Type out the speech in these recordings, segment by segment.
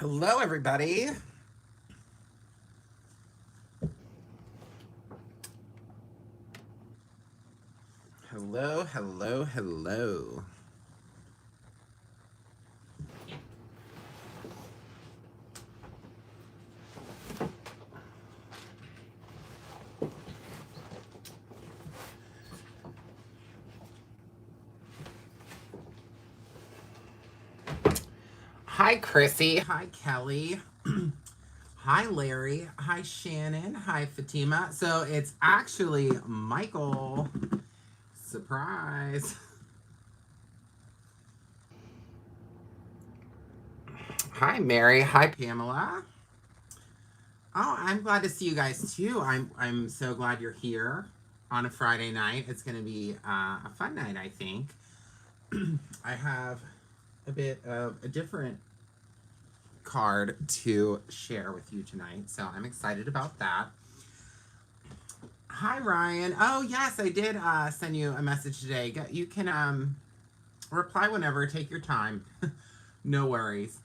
Hello, everybody. Hello, hello, hello. Hi, Chrissy. Hi, Kelly. Hi, Larry. Hi, Shannon. Hi, Fatima. So it's actually Michael. Surprise. Hi, Mary. Hi, Pamela. Oh, I'm glad to see you guys too. I'm so glad you're here on a Friday night. It's going to be a fun night, I think. I have a bit of a different card to share with you tonight, so I'm excited about that. Hi, Ryan. Oh, yes, I did send you a message today. You can reply whenever. Take your time. No worries.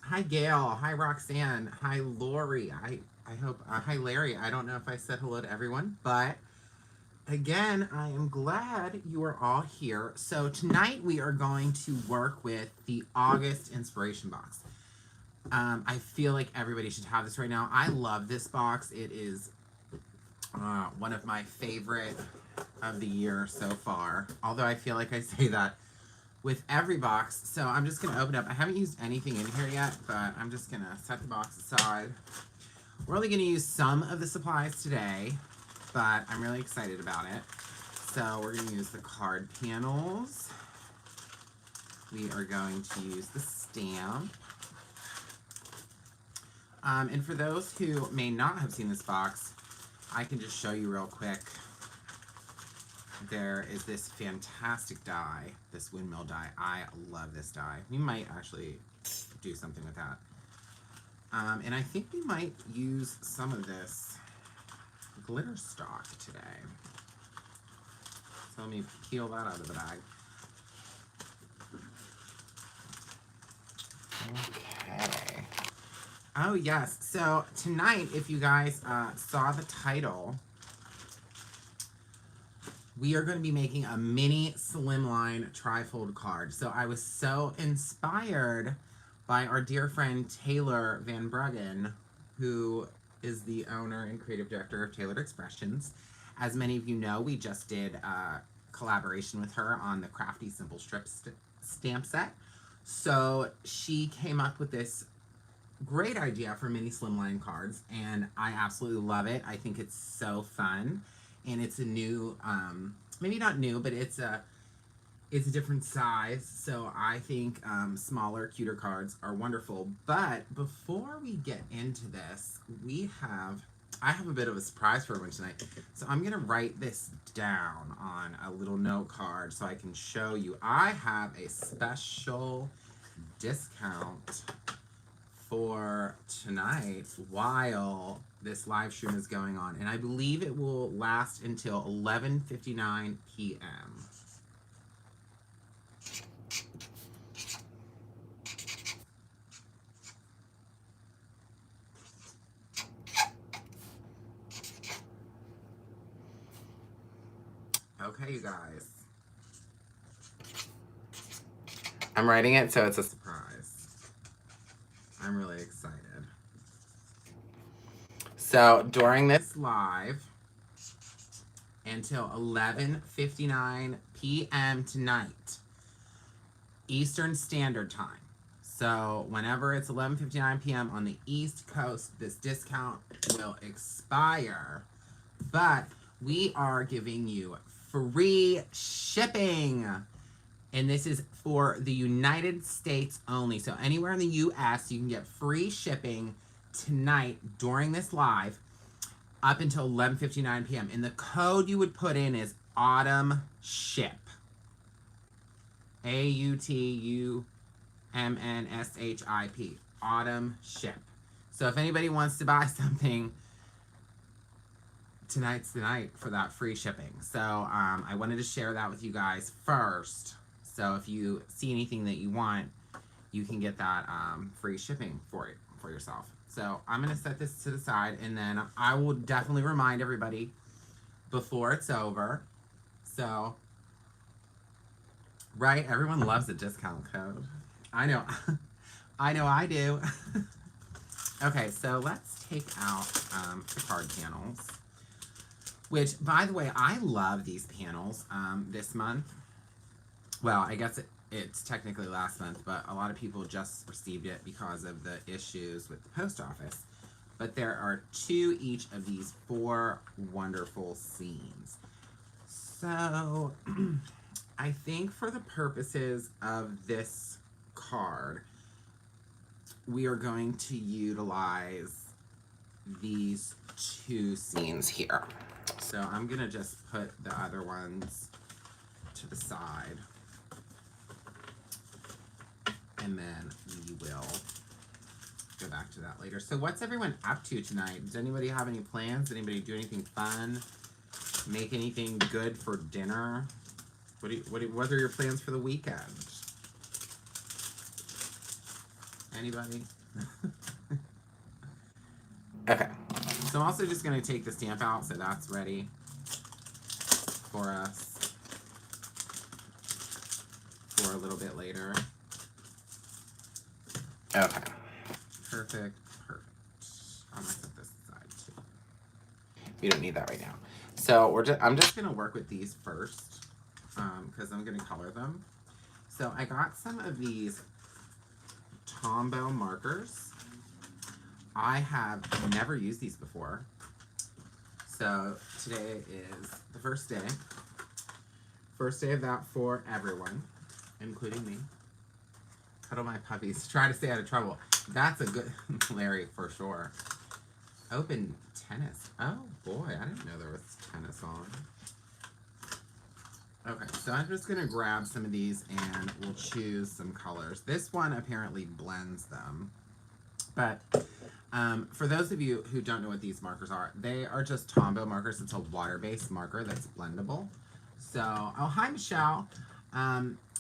Hi, Gail. Hi, Roxanne. Hi, Lori. I hope. Hi, Larry. I don't know if I said hello to everyone, but again, I am glad you are all here. So tonight we are going to work with the August inspiration box. I feel like everybody should have this right now. I love this box. It is one of my favorite of the year so far. Although I feel like I say that with every box. So I'm just going to open up. I haven't used anything in here yet, but I'm just going to set the box aside. We're only going to use some of the supplies today, but I'm really excited about it. So we're going to use the card panels. We are going to use the stamp. And for those who may not have seen this box, I can just show you real quick. There is this fantastic die, this windmill die. I love this die. We might actually do something with that. And I think we might use some of this glitter stock today. So let me peel that out of the bag. Okay. Oh, yes. So tonight, if you guys saw the title, we are going to be making a mini slimline trifold card. So I was so inspired by our dear friend Taylor Van Bruggen, who is the owner and creative director of Tailored Expressions. As many of you know, we just did a collaboration with her on the Crafty Simple Strip stamp set. So she came up with this great idea for mini slimline cards, and I absolutely love it. I think it's so fun, and it's a new, maybe not new, but it's a different size. So I think smaller, cuter cards are wonderful. But before we get into this, I have a bit of a surprise for everyone tonight. So I'm gonna write this down on a little note card so I can show you. I have a special discount for tonight while this live stream is going on, and I believe it will last until 11:59 p.m. Okay, you guys. I'm writing it so it's a surprise. I'm really excited. So during this live until 11:59 p.m. tonight, Eastern Standard Time. So whenever it's 11:59 p.m. on the East Coast, this discount will expire. But we are giving you free shipping. And this is for the United States only. So anywhere in the US, you can get free shipping tonight during this live up until 11:59 p.m. And the code you would put in is Autumn Ship. AUTUMNSHIP. Autumn Ship. So if anybody wants to buy something, tonight's the night for that free shipping. So I wanted to share that with you guys first. So if you see anything that you want, you can get that free shipping for it for yourself. So I'm gonna set this to the side, and then I will definitely remind everybody before it's over. So, right, everyone loves a discount code. I know, I know I do. Okay, so let's take out the card panels. Which, by the way, I love these panels this month. Well, I guess it's technically last month, but a lot of people just received it because of the issues with the post office. But there are 2 each of these 4 wonderful scenes. So, I think for the purposes of this card, we are going to utilize these 2 scenes here. So I'm gonna just put the other ones to the side, and then we will go back to that later. So what's everyone up to tonight? Does anybody have any plans? Anybody do anything fun? Make anything good for dinner? What are your plans for the weekend? Anybody? Okay. So I'm also just going to take the stamp out, so that's ready for us for a little bit later. Okay. Perfect. Perfect. I'm going to set this aside too. We don't need that right now. So I'm just going to work with these first because I'm going to color them. So I got some of these Tombow markers. I have never used these before. So today is the first day. First day of that for everyone, including me. Cuddle my puppies. Try to stay out of trouble. That's a good Larry for sure. Open tennis. Oh boy, I didn't know there was tennis on. Okay, so I'm just gonna grab some of these and we'll choose some colors. This one apparently blends them. But for those of you who don't know what these markers are, they are just Tombow markers. It's a water-based marker that's blendable. So, oh, hi, Michelle.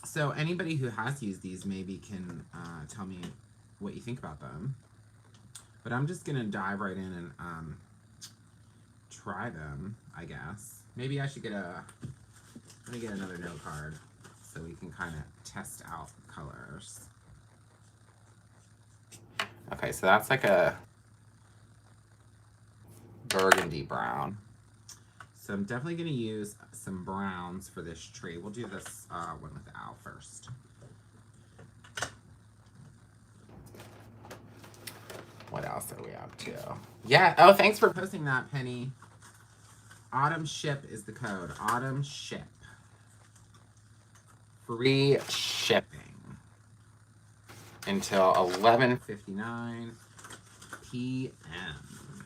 So anybody who has used these maybe can tell me what you think about them. But I'm just going to dive right in and try them, I guess. Maybe I should get let me get another note card so we can kind of test out colors. Okay, so that's like a burgundy brown. So I'm definitely going to use some browns for this tree. We'll do this one with the owl first. What else are we up to? Yeah, oh, thanks for posting that, Penny. Autumn Ship is the code. Autumn Ship. Free shipping. Until 11:59 p.m.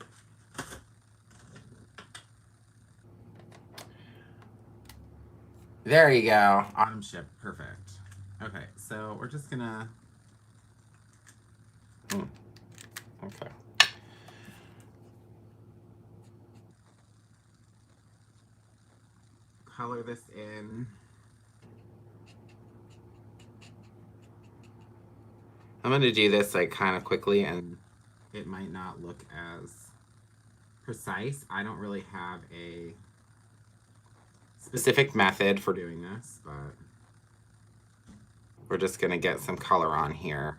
There you go. Autumn Ship. Perfect. Okay, so we're just gonna... Okay. Color this in. I'm going to do this like kind of quickly, and it might not look as precise. I don't really have a specific method for doing this, but we're just going to get some color on here.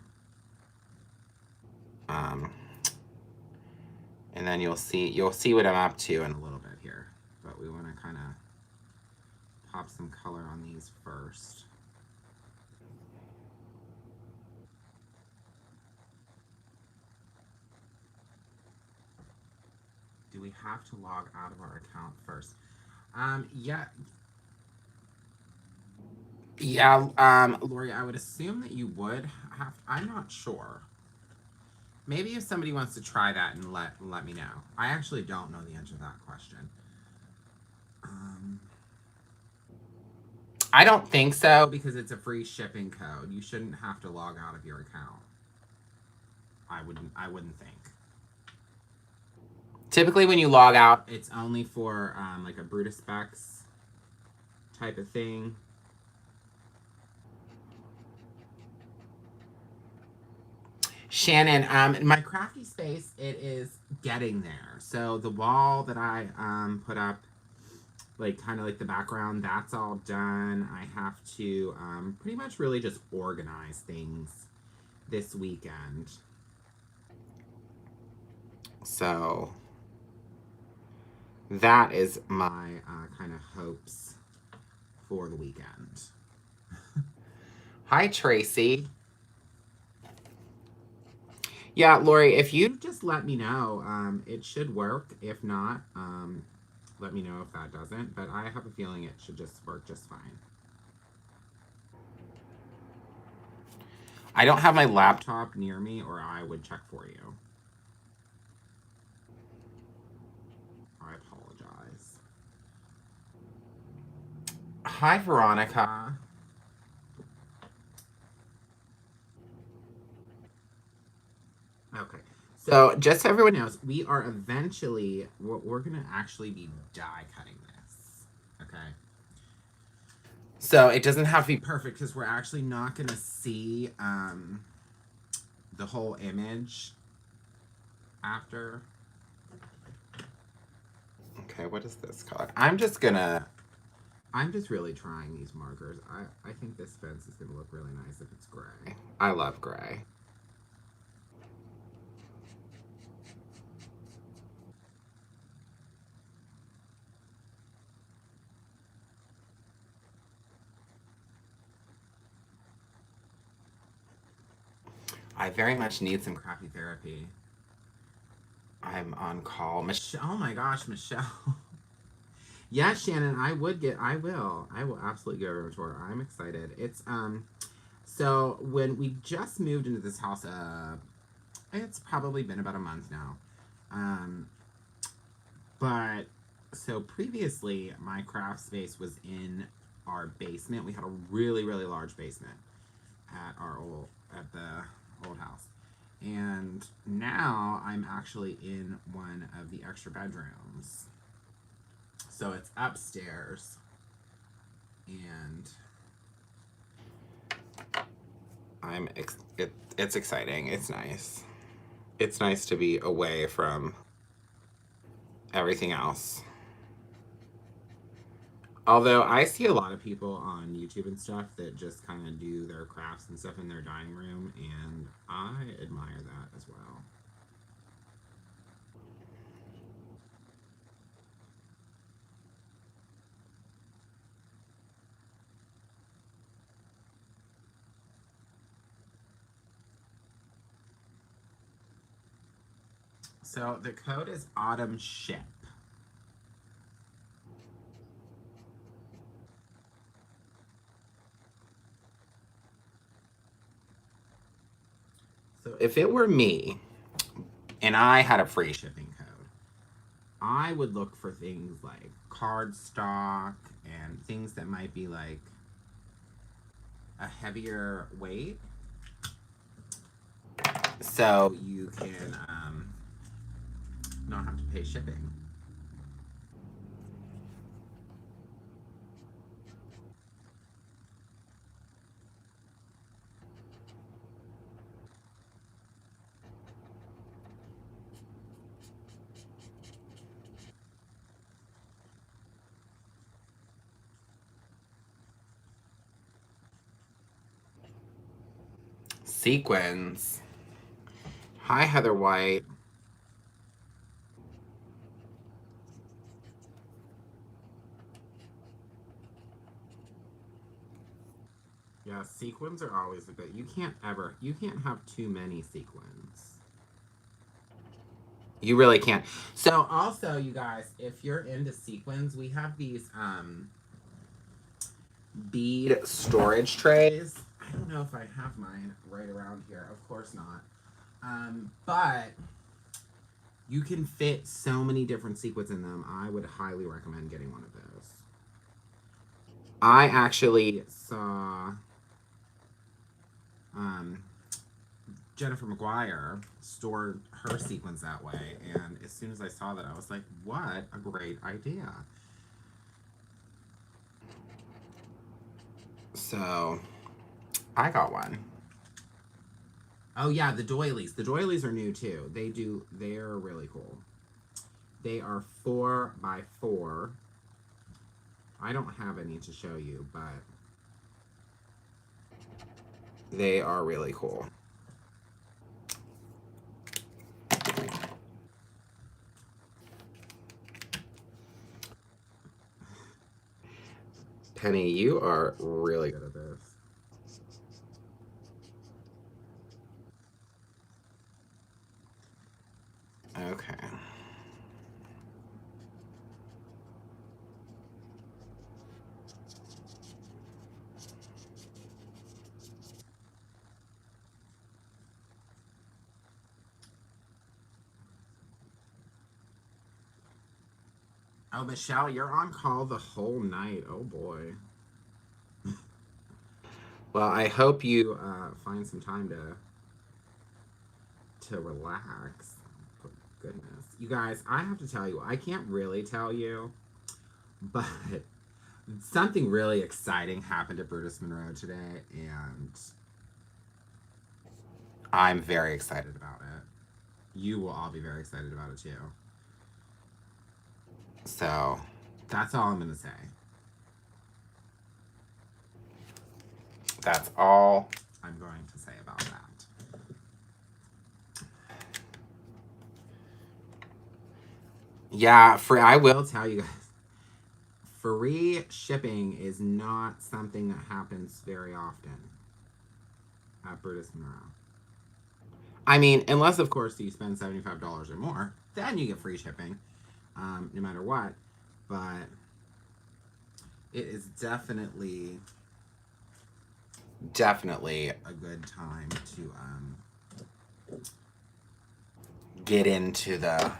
And then you'll see what I'm up to in a little bit here. But we want to kind of pop some color on these first. Do we have to log out of our account first? Yeah. Yeah, Lori, I would assume that you would have. I'm not sure. Maybe if somebody wants to try that and let me know. I actually don't know the answer to that question. I don't think so because it's a free shipping code. You shouldn't have to log out of your account. I wouldn't think. Typically when you log out, it's only for like a Brutus Specs type of thing. Shannon, my crafty space, it is getting there. So the wall that I put up, like kind of like the background, that's all done. I have to pretty much really just organize things this weekend. So that is my kind of hopes for the weekend. Hi, Tracy. Yeah, Lori, if you just let me know, it should work. If not, let me know if that doesn't. But I have a feeling it should just work just fine. I don't have my laptop near me, or I would check for you. I apologize. Hi, Veronica. Okay. So, just so everyone knows, we are eventually, we're going to actually be die cutting this. Okay. So, it doesn't have to be perfect because we're actually not going to see the whole image after. Okay, what is this called? I'm just really trying these markers. I think this fence is going to look really nice if it's gray. I love gray. I very much need some crappy therapy. I'm on call. Michelle, oh my gosh, Michelle. Yes, Shannon, I will absolutely give her a tour. I'm excited. So when we just moved into this house, it's probably been about a month now. Um, but so previously, my craft space was in our basement. We had a really, really large basement at the old house. And now I'm actually in one of the extra bedrooms. So it's upstairs, and it's exciting. It's nice. It's nice to be away from everything else. Although I see a lot of people on YouTube and stuff that just kind of do their crafts and stuff in their dining room, and I admire that as well. So the code is Autumn Ship. So if it were me and I had a free shipping code, I would look for things like cardstock and things that might be like a heavier weight, so you can not have to pay shipping. Sequins. Hi, Heather White. Yeah, sequins are always a good. You can't have too many sequins. You really can't. So also, you guys, if you're into sequins, we have these bead storage trays. I don't know if I have mine right around here. Of course not. But you can fit so many different sequins in them. I would highly recommend getting one of those. I actually saw um, Jennifer McGuire stored her sequins that way, and as soon as I saw that, I was like, "What a great idea!" So I got one. Oh yeah, the doilies. The doilies are new too. They're really cool. They are 4x4. I don't have any to show you, but they are really cool. Penny, you are really good at this. Okay. Oh, Michelle, you're on call the whole night. Oh boy. Well, I hope you find some time to relax. For goodness, you guys, I have to tell you, I can't really tell you, but something really exciting happened at Brutus Monroe today, and I'm very excited about it. You will all be very excited about it too. So, that's all I'm going to say. That's all I'm going to say about that. Yeah, I will tell you guys, free shipping is not something that happens very often at Brutus Monroe. I mean, unless of course you spend $75 or more, then you get free shipping, no matter what. But it is definitely a good time to get into the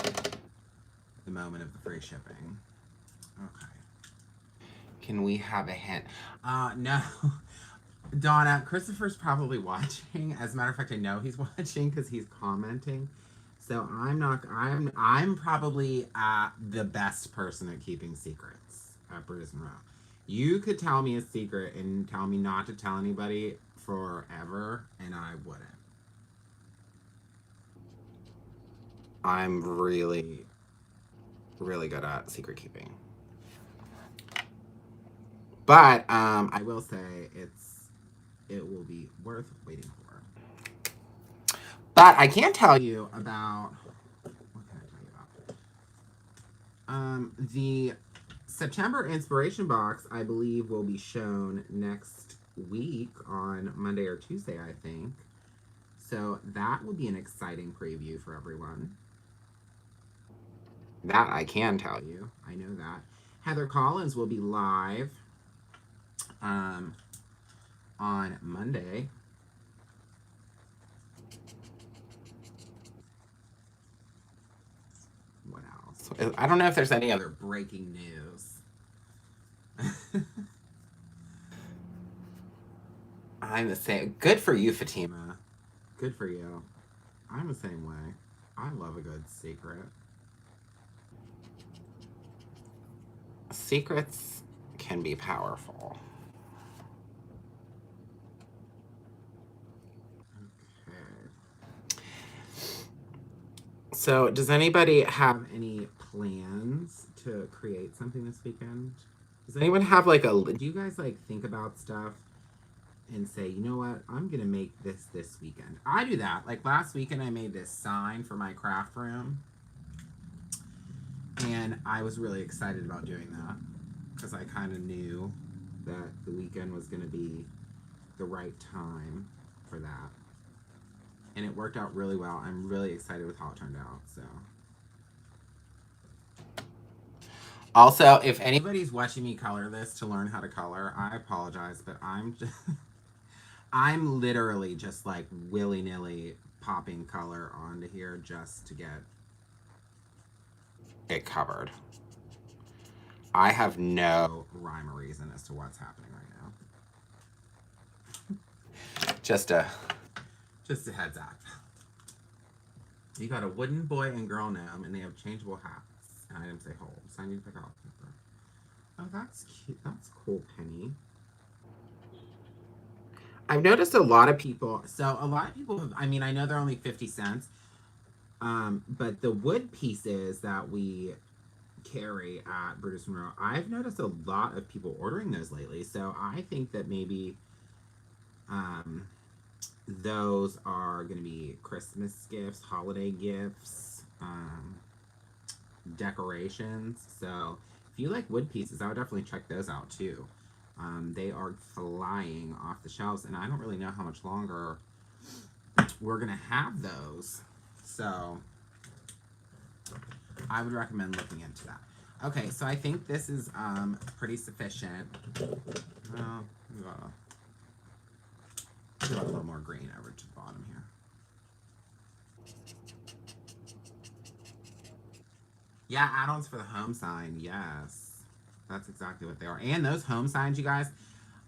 moment of the free shipping. Okay. Can we have a hint? No. Donna, Christopher's probably watching. As a matter of fact, I know he's watching because he's commenting. So I'm probably the best person at keeping secrets at Brutus Monroe. You could tell me a secret and tell me not to tell anybody forever, and I wouldn't. I'm really, really good at secret keeping. But I will say it will be worth waiting for. But I can tell you about what can I tell you about? The September inspiration box, I believe, will be shown next week on Monday or Tuesday, I think. So that will be an exciting preview for everyone. That I can tell you. I know that. Heather Collins will be live on Monday. What else? I don't know if there's any other breaking news. I'm the same. Good for you, Fatima. Good for you. I'm the same way. I love a good secret. Secrets can be powerful. Okay. So, does anybody have any plans to create something this weekend? Does anyone have like do you guys like think about stuff and say, you know what, I'm gonna make this weekend? I do that. Like last weekend, I made this sign for my craft room, and I was really excited about doing that because I kind of knew that the weekend was gonna be the right time for that, and it worked out really well. I'm really excited with how it turned out. So. Also, if anybody's watching me color this to learn how to color, I apologize, but I'm literally just like willy-nilly popping color onto here just to get it covered. I have no rhyme or reason as to what's happening right now. Just a heads up. You got a wooden boy and girl gnome, and they have changeable hats. And items they hold. So I need to pick out paper. Oh, that's cute. That's cool, Penny. I've noticed a lot of people, so a lot of people have, I mean, I know they're only 50 cents, but the wood pieces that we carry at Brutus Monroe, I've noticed a lot of people ordering those lately. So I think that maybe um, those are going to be Christmas gifts, holiday gifts, decorations. So if you like wood pieces, I would definitely check those out too. They are flying off the shelves, and I don't really know how much longer we're going to have those. So I would recommend looking into that. Okay, so I think this is pretty sufficient. Well, we got a little more green over to the bottom here. Yeah, add-ons for the home sign. Yes, that's exactly what they are. And those home signs, you guys,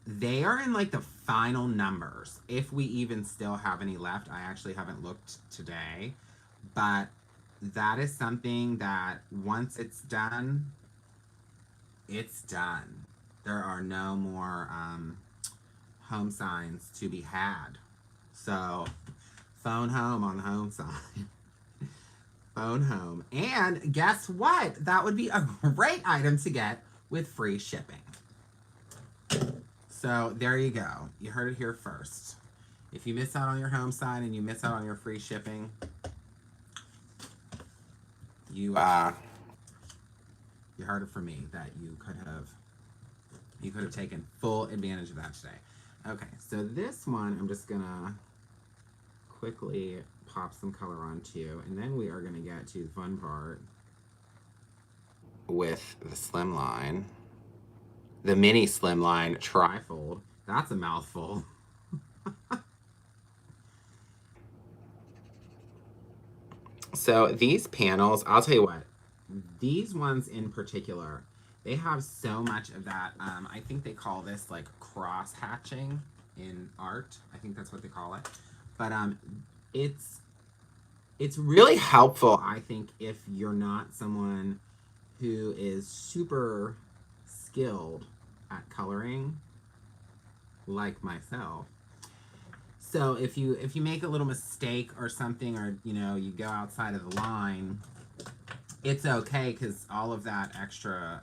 they are in like the final numbers. If we even still have any left, I actually haven't looked today, but that is something that once it's done, it's done. There are no more home signs to be had. So, phone home on the home sign. Phone home. And guess what? That would be a great item to get with free shipping. So, there you go. You heard it here first. If you miss out on your home sign and you miss out on your free shipping, you heard it from me that you could have taken full advantage of that today. Okay, so this one I'm just gonna quickly pop some color onto, and then we are gonna get to the fun part with the slimline, the mini slimline trifold. That's a mouthful. So these panels, I'll tell you what, these ones in particular, they have so much of that. I think they call this like cross hatching in art. I think that's what they call it. But it's really helpful, I think, if you're not someone who is super skilled at coloring, like myself. So if you make a little mistake or something, or you go outside of the line, it's okay because all of that extra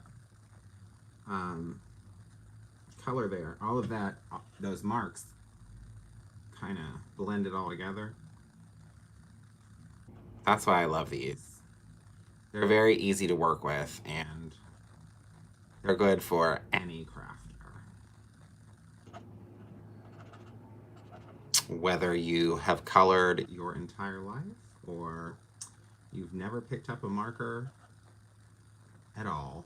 color there, all of that, those marks, kind of blend it all together. That's why I love these. They're very easy to work with, and they're good for any crafter. Whether you have colored your entire life or you've never picked up a marker at all,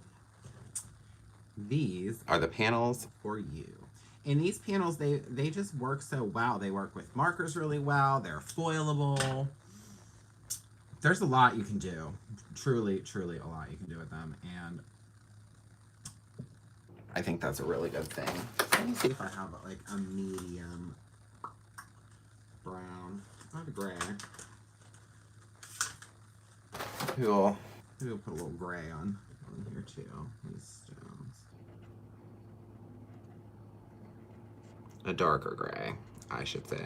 these are the panels for you. And these panels, they just work so well. They work with markers really well. They're foilable. There's a lot you can do. Truly, truly a lot you can do with them. And I think that's a really good thing. Let me see if I have like a medium brown. Not a gray. We'll put a little gray on here too. These stones. A darker gray, I should say.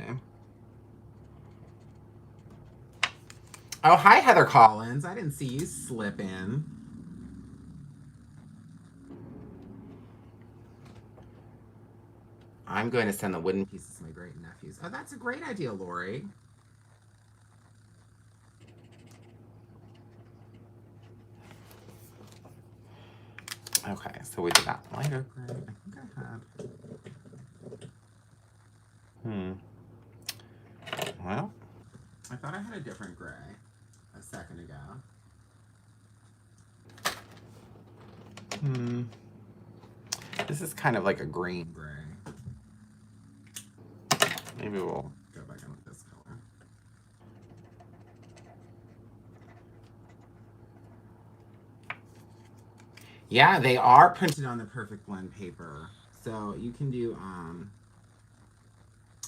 Oh, hi, Heather Collins. I didn't see you slip in. I'm going to send the wooden pieces to my great nephews. Oh, that's a great idea, Lori. Okay, so we did that lighter gray. I think I had. Well, I thought I had a different gray a second ago. This is kind of like a green gray. Maybe we'll go back in with this color. Yeah, they are printed on the Perfect Blend paper. So you can do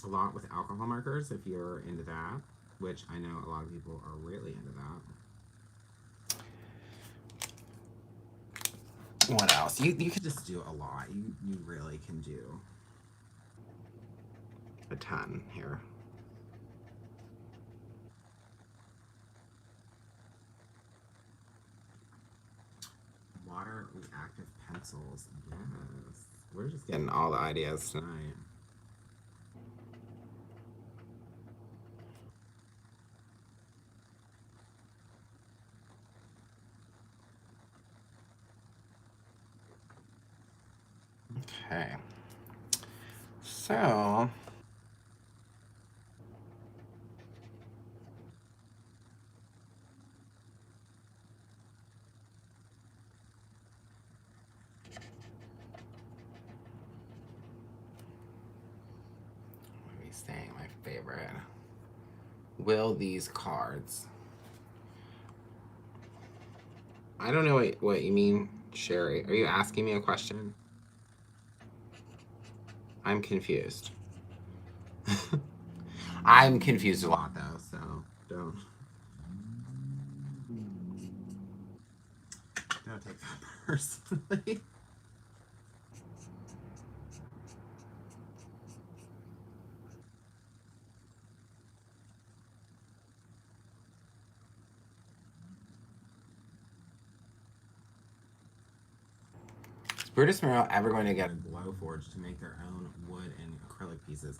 a lot with alcohol markers if you're into that, which I know a lot of people are really into that. What else? You could just do a lot. You really can do. a ton here. Water reactive pencils. Yes. We're just getting all the ideas tonight. Okay. So what are we saying? My favorite. Will these cards? I don't know what you mean, Sherry. Are you asking me a question? I'm confused. I'm confused a lot though, so don't take that personally. Is Brutus Monroe ever going to get a Glowforge to make their own wood and acrylic pieces?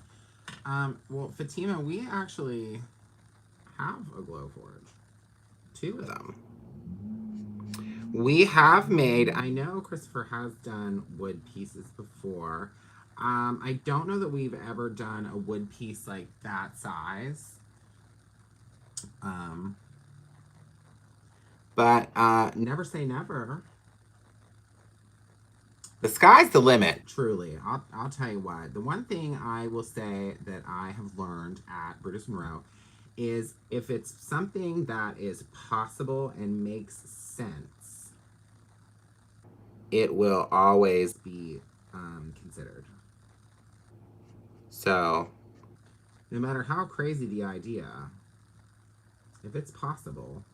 Well, Fatima, we actually have a Glowforge. 2 of them. We have made, I know Christopher has done wood pieces before. I don't know that we've ever done a wood piece like that size. But never say never. The sky's the limit, truly. I'll tell you what. The one thing I will say that I have learned at Brutus Monroe is if it's something that is possible and makes sense, it will always be considered. So, no matter how crazy the idea, if it's possible,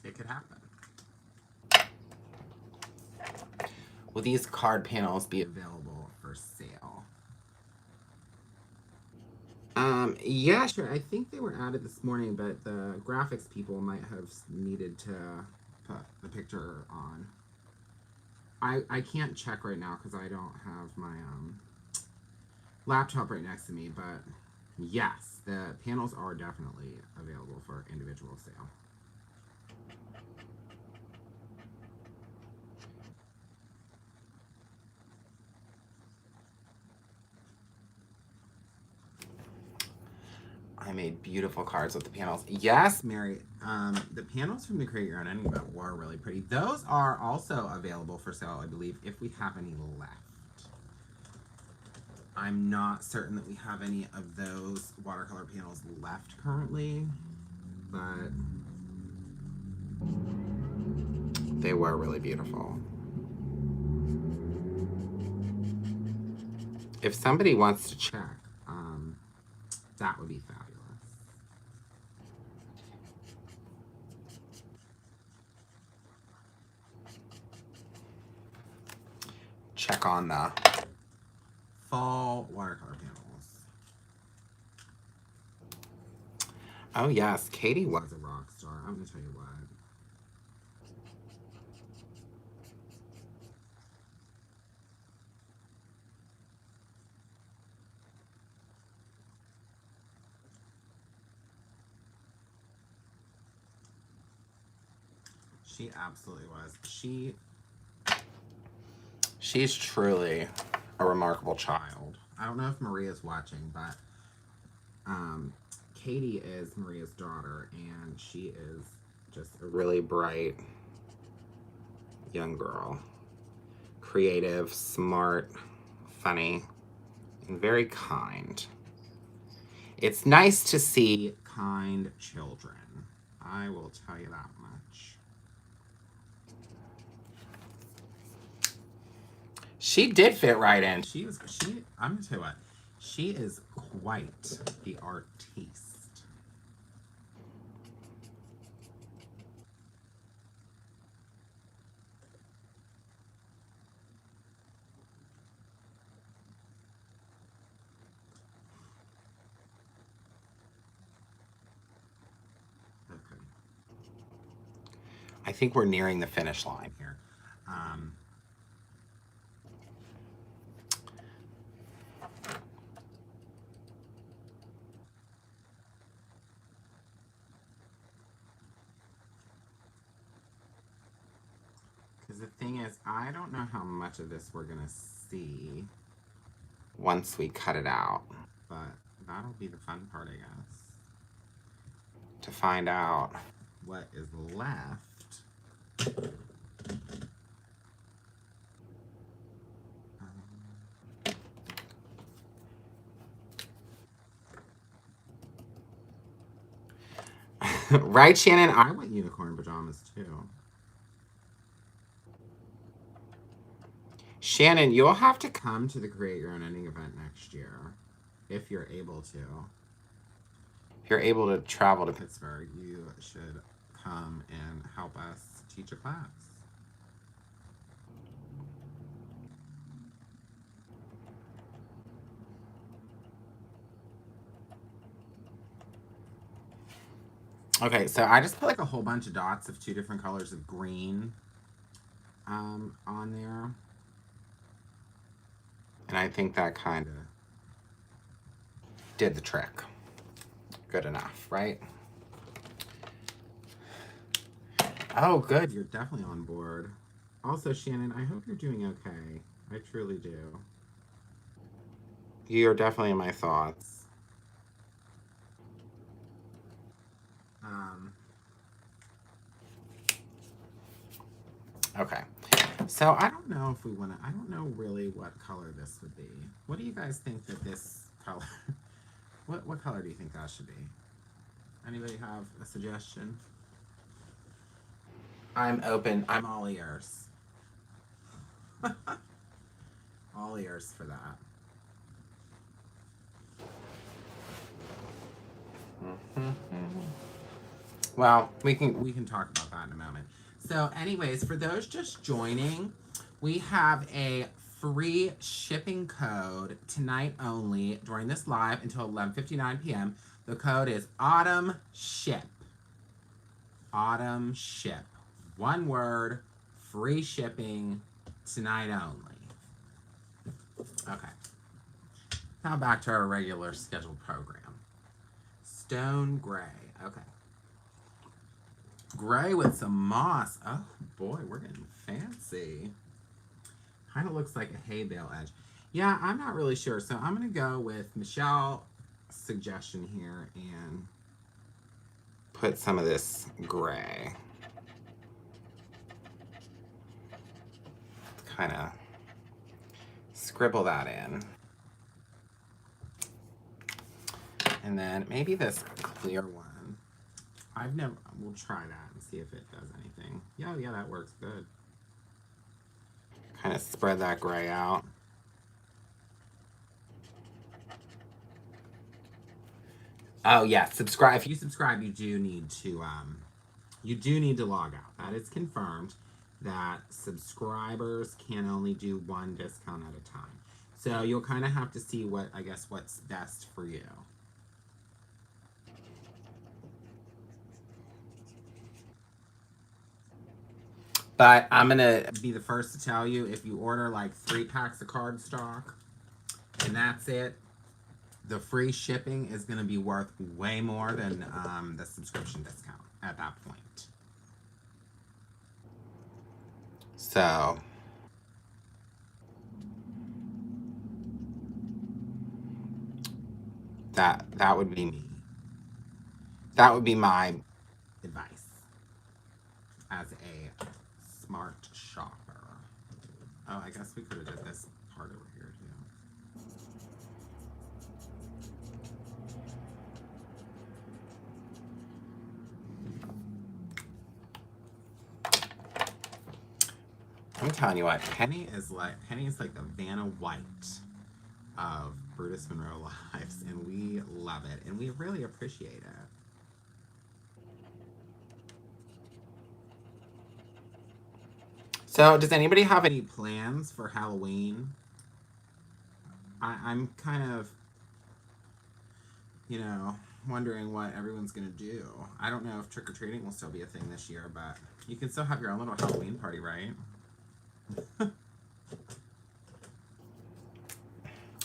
it could happen. Will these card panels be available for sale? Yeah, sure. I think they were added this morning, but the graphics people might have needed to put the picture on. I can't check right now because I don't have my laptop right next to me, but yes, the panels are definitely available for individual sale. I made beautiful cards with the panels. Yes, Mary. The panels from the Create Your Own Ending book were really pretty. Those are also available for sale, I believe, if we have any left. I'm not certain that we have any of those watercolor panels left currently, but they were really beautiful. If somebody wants to check, that would be fabulous. Check on the fall watercolor panels. Oh yes, Katie was a rock star. I'm gonna tell you what. She absolutely was. She's truly a remarkable child. I don't know if Maria's watching, but Katie is Maria's daughter, and she is just a really bright young girl. Creative, smart, funny, and very kind. It's nice to see kind children. I will tell you that much. She did fit right in. I'm gonna tell you what, she is quite the artiste. I think we're nearing the finish line here. Because the thing is, I don't know how much of this we're going to see once we cut it out. But that'll be the fun part, I guess. To find out what is left. Right, Shannon? I want unicorn pajamas too. Shannon, you'll have to come to the Create Your Own Ending event next year, if you're able to. If you're able to travel to Pittsburgh, you should come and help us teach a class. Okay, so I just put like a whole bunch of dots of 2 different colors of green on there. And I think that kind of did the trick. Good enough, right? Oh, good. You're definitely on board. Also, Shannon, I hope you're doing okay. I truly do. You're definitely in my thoughts. Okay. So I don't know if we want to, I don't know really what color this would be. What do you guys think that this color, what color do you think that should be? Anybody have a suggestion? I'm open. I'm all ears. All ears for that. Well, we can talk about that in a moment. So anyways, for those just joining, we have a free shipping code tonight only during this live until 11:59 p.m. The code is Autumn Ship. Autumn Ship. One word, free shipping tonight only. Okay. Now back to our regular scheduled program. Stone gray. Okay. Gray with some moss. Oh boy, we're getting fancy. Kind of looks like a hay bale edge. Yeah, I'm not really sure. So I'm going to go with Michelle's suggestion here and put some of this gray. Kind of scribble that in. And then maybe this clear one. We'll try that and see if it does anything. Yeah, that works good. Kind of spread that gray out. Oh yeah, subscribe. If you subscribe, you do need to log out. That is confirmed that subscribers can only do 1 discount at a time. So you'll kind of have to see what's best for you. But I'm going to be the first to tell you, if you order like 3 packs of cardstock and that's it, the free shipping is going to be worth way more than the subscription discount at that point. So that would be me. That would be my advice as a smart shopper. Oh, I guess we could have did this part over here too. I'm telling you what, Penny is like the Vanna White of Brutus Monroe Lives, and we love it, and we really appreciate it. So, does anybody have any plans for Halloween? I'm kind of, wondering what everyone's gonna do. I don't know if trick-or-treating will still be a thing this year, but you can still have your own little Halloween party, right?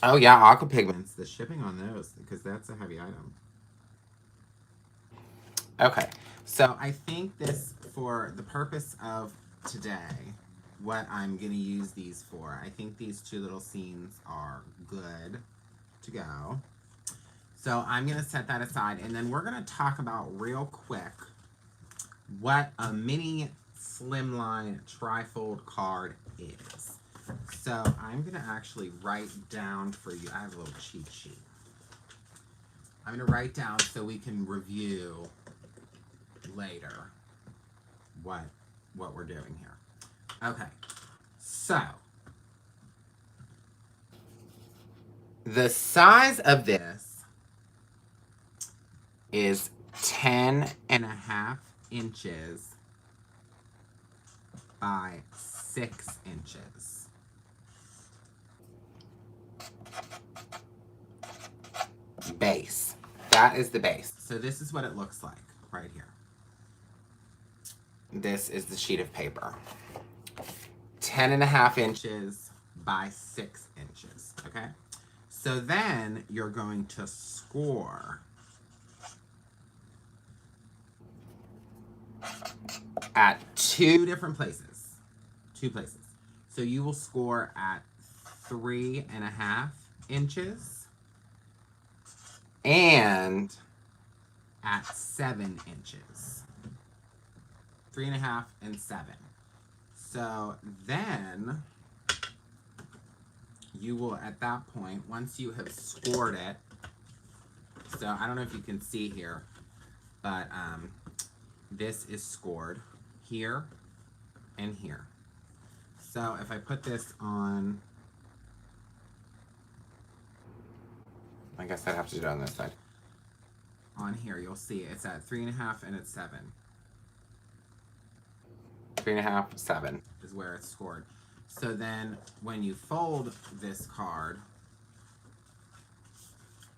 Oh yeah, aqua pigments. The shipping on those, because that's a heavy item. Okay, so I think this, for the purpose of today, what I'm gonna use these for, I think these two little scenes are good to go. So I'm gonna set that aside, and then we're gonna talk about real quick what a mini slimline trifold card is. So I'm gonna actually write down for you. I have a little cheat sheet. I'm gonna write down so we can review later what we're doing here. Okay, so the size of this is 10.5 inches by 6 inches. Base. That is the base. So this is what it looks like right here. This is the sheet of paper. 10.5 inches by 6 inches, okay? So then you're going to score at 2 different places. 2 places. So you will score at 3.5 inches and at 7 inches. 3.5 and 7. So then you will, at that point, once you have scored it, so I don't know if you can see here, but this is scored here and here. So if I put this on, I guess I'd have to do it on this side. On here, you'll see it's at 3.5 and it's 7. 3.5, 7 is where it's scored. So then when you fold this card,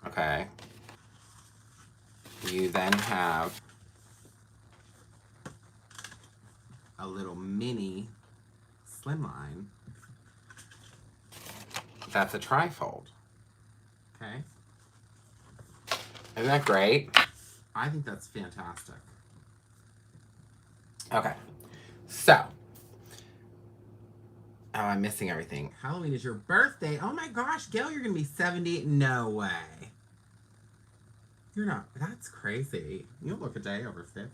okay, you then have a little mini slimline that's a trifold. Okay? Isn't that great? I think that's fantastic. Okay. So, oh, I'm missing everything. Halloween is your birthday. Oh my gosh, Gail, you're gonna be 70. No way. You're not. That's crazy. You look a day over 50.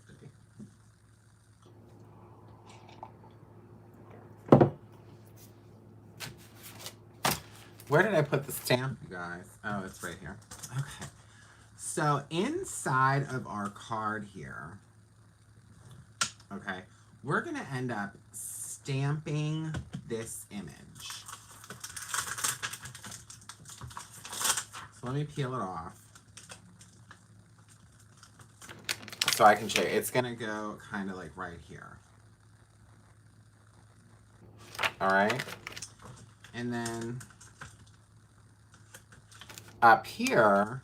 Where did I put the stamp, you guys? Oh, it's right here. Okay. So inside of our card here, okay, we're gonna end up stamping this image. So let me peel it off so I can show you. It's gonna go kind of like right here. All right. And then up here,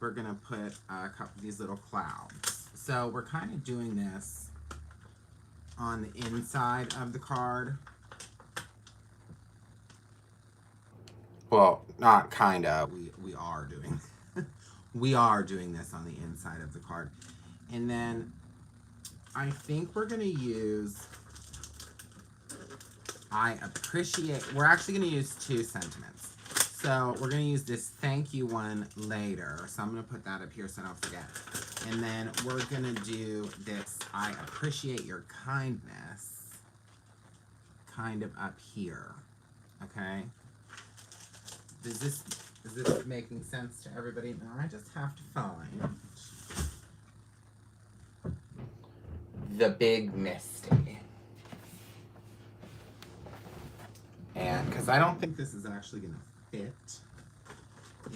we're gonna put a couple of these little clouds. So we're kind of doing this on the inside of the card. Well, not kinda. We are doing we are doing this on the inside of the card. And then I think we're gonna use we're actually gonna use 2 sentiments. So we're gonna use this thank you one later. So I'm gonna put that up here so I don't forget. And then we're gonna do this I appreciate your kindness kind of up here. Okay? Is this making sense to everybody? Now I just have to find the big Misty. And because I don't think this is actually gonna fit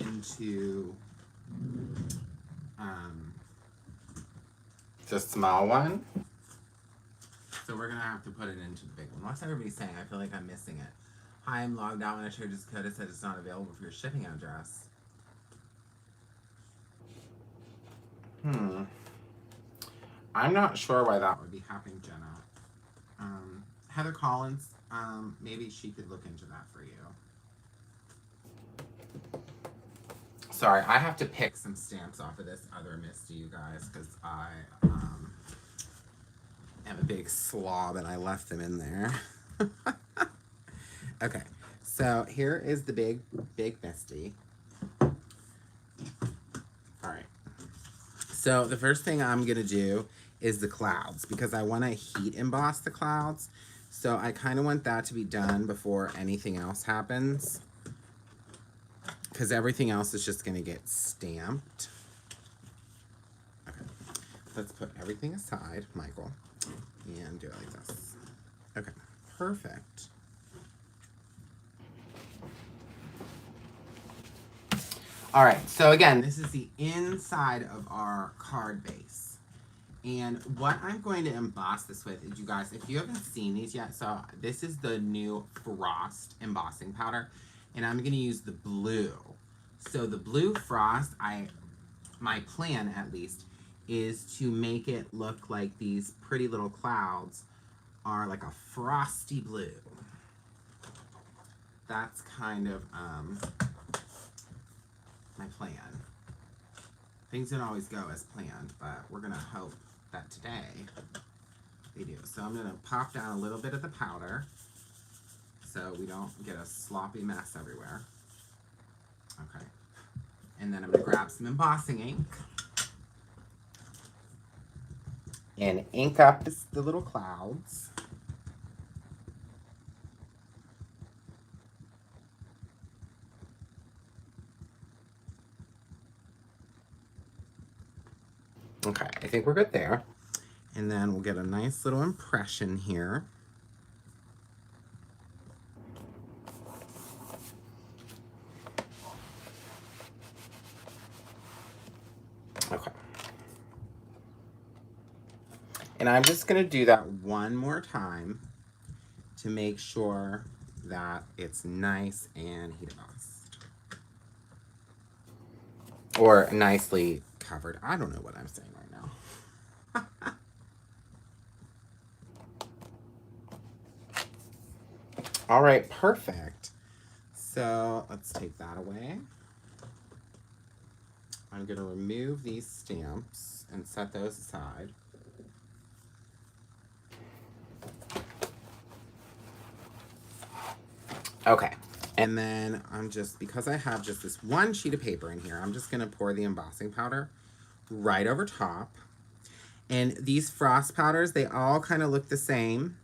into the small one. So we're gonna have to put it into the big one. What's everybody saying? I feel like I'm missing it. Hi, I'm logged out when I showed this code. It said it's not available for your shipping address. I'm not sure why that would be happening, Jenna. Heather Collins, maybe she could look into that for you. Sorry, I have to pick some stamps off of this other Misty, you guys, because I am a big slob and I left them in there. Okay, so here is the big Misty. All right. So the first thing I'm gonna do is the clouds, because I want to heat emboss the clouds. So I kind of want that to be done before anything else happens, because everything else is just gonna get stamped. Okay, let's put everything aside, Michael, and do it like this. Okay, perfect. All right, so again, this is the inside of our card base. And what I'm going to emboss this with is, you guys, if you haven't seen these yet, so this is the new Frost embossing powder, and I'm going to use the blue. So the blue Frost, my plan at least, is to make it look like these pretty little clouds are like a frosty blue. That's kind of my plan. Things don't always go as planned, but we're gonna hope that today they do. So I'm gonna pop down a little bit of the powder so we don't get a sloppy mess everywhere. Okay. And then I'm gonna grab some embossing ink and ink up the little clouds. Okay, I think we're good there. And then we'll get a nice little impression here. Okay. And I'm just gonna do that one more time to make sure that it's nice and heat embossed. Or nicely covered. I don't know what I'm saying right now. All right, perfect. So let's take that away. I'm gonna remove these stamps and set those aside. Okay, and then I'm just, because I have just this one sheet of paper in here, I'm just gonna pour the embossing powder right over top. And these frost powders, they all kind of look the same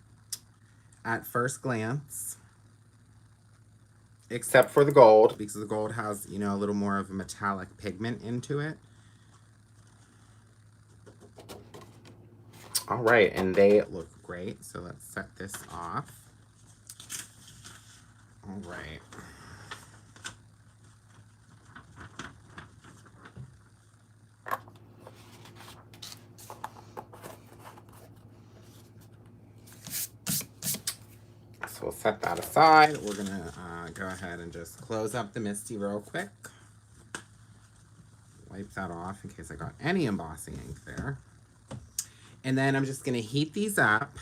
at first glance, except for the gold, because the gold has, you know, a little more of a metallic pigment into it. All right, and they look great. So let's set this off. All right. So we'll set that aside. We're gonna go ahead and just close up the Misty real quick. Wipe that off in case I got any embossing ink there. And then I'm just gonna heat these up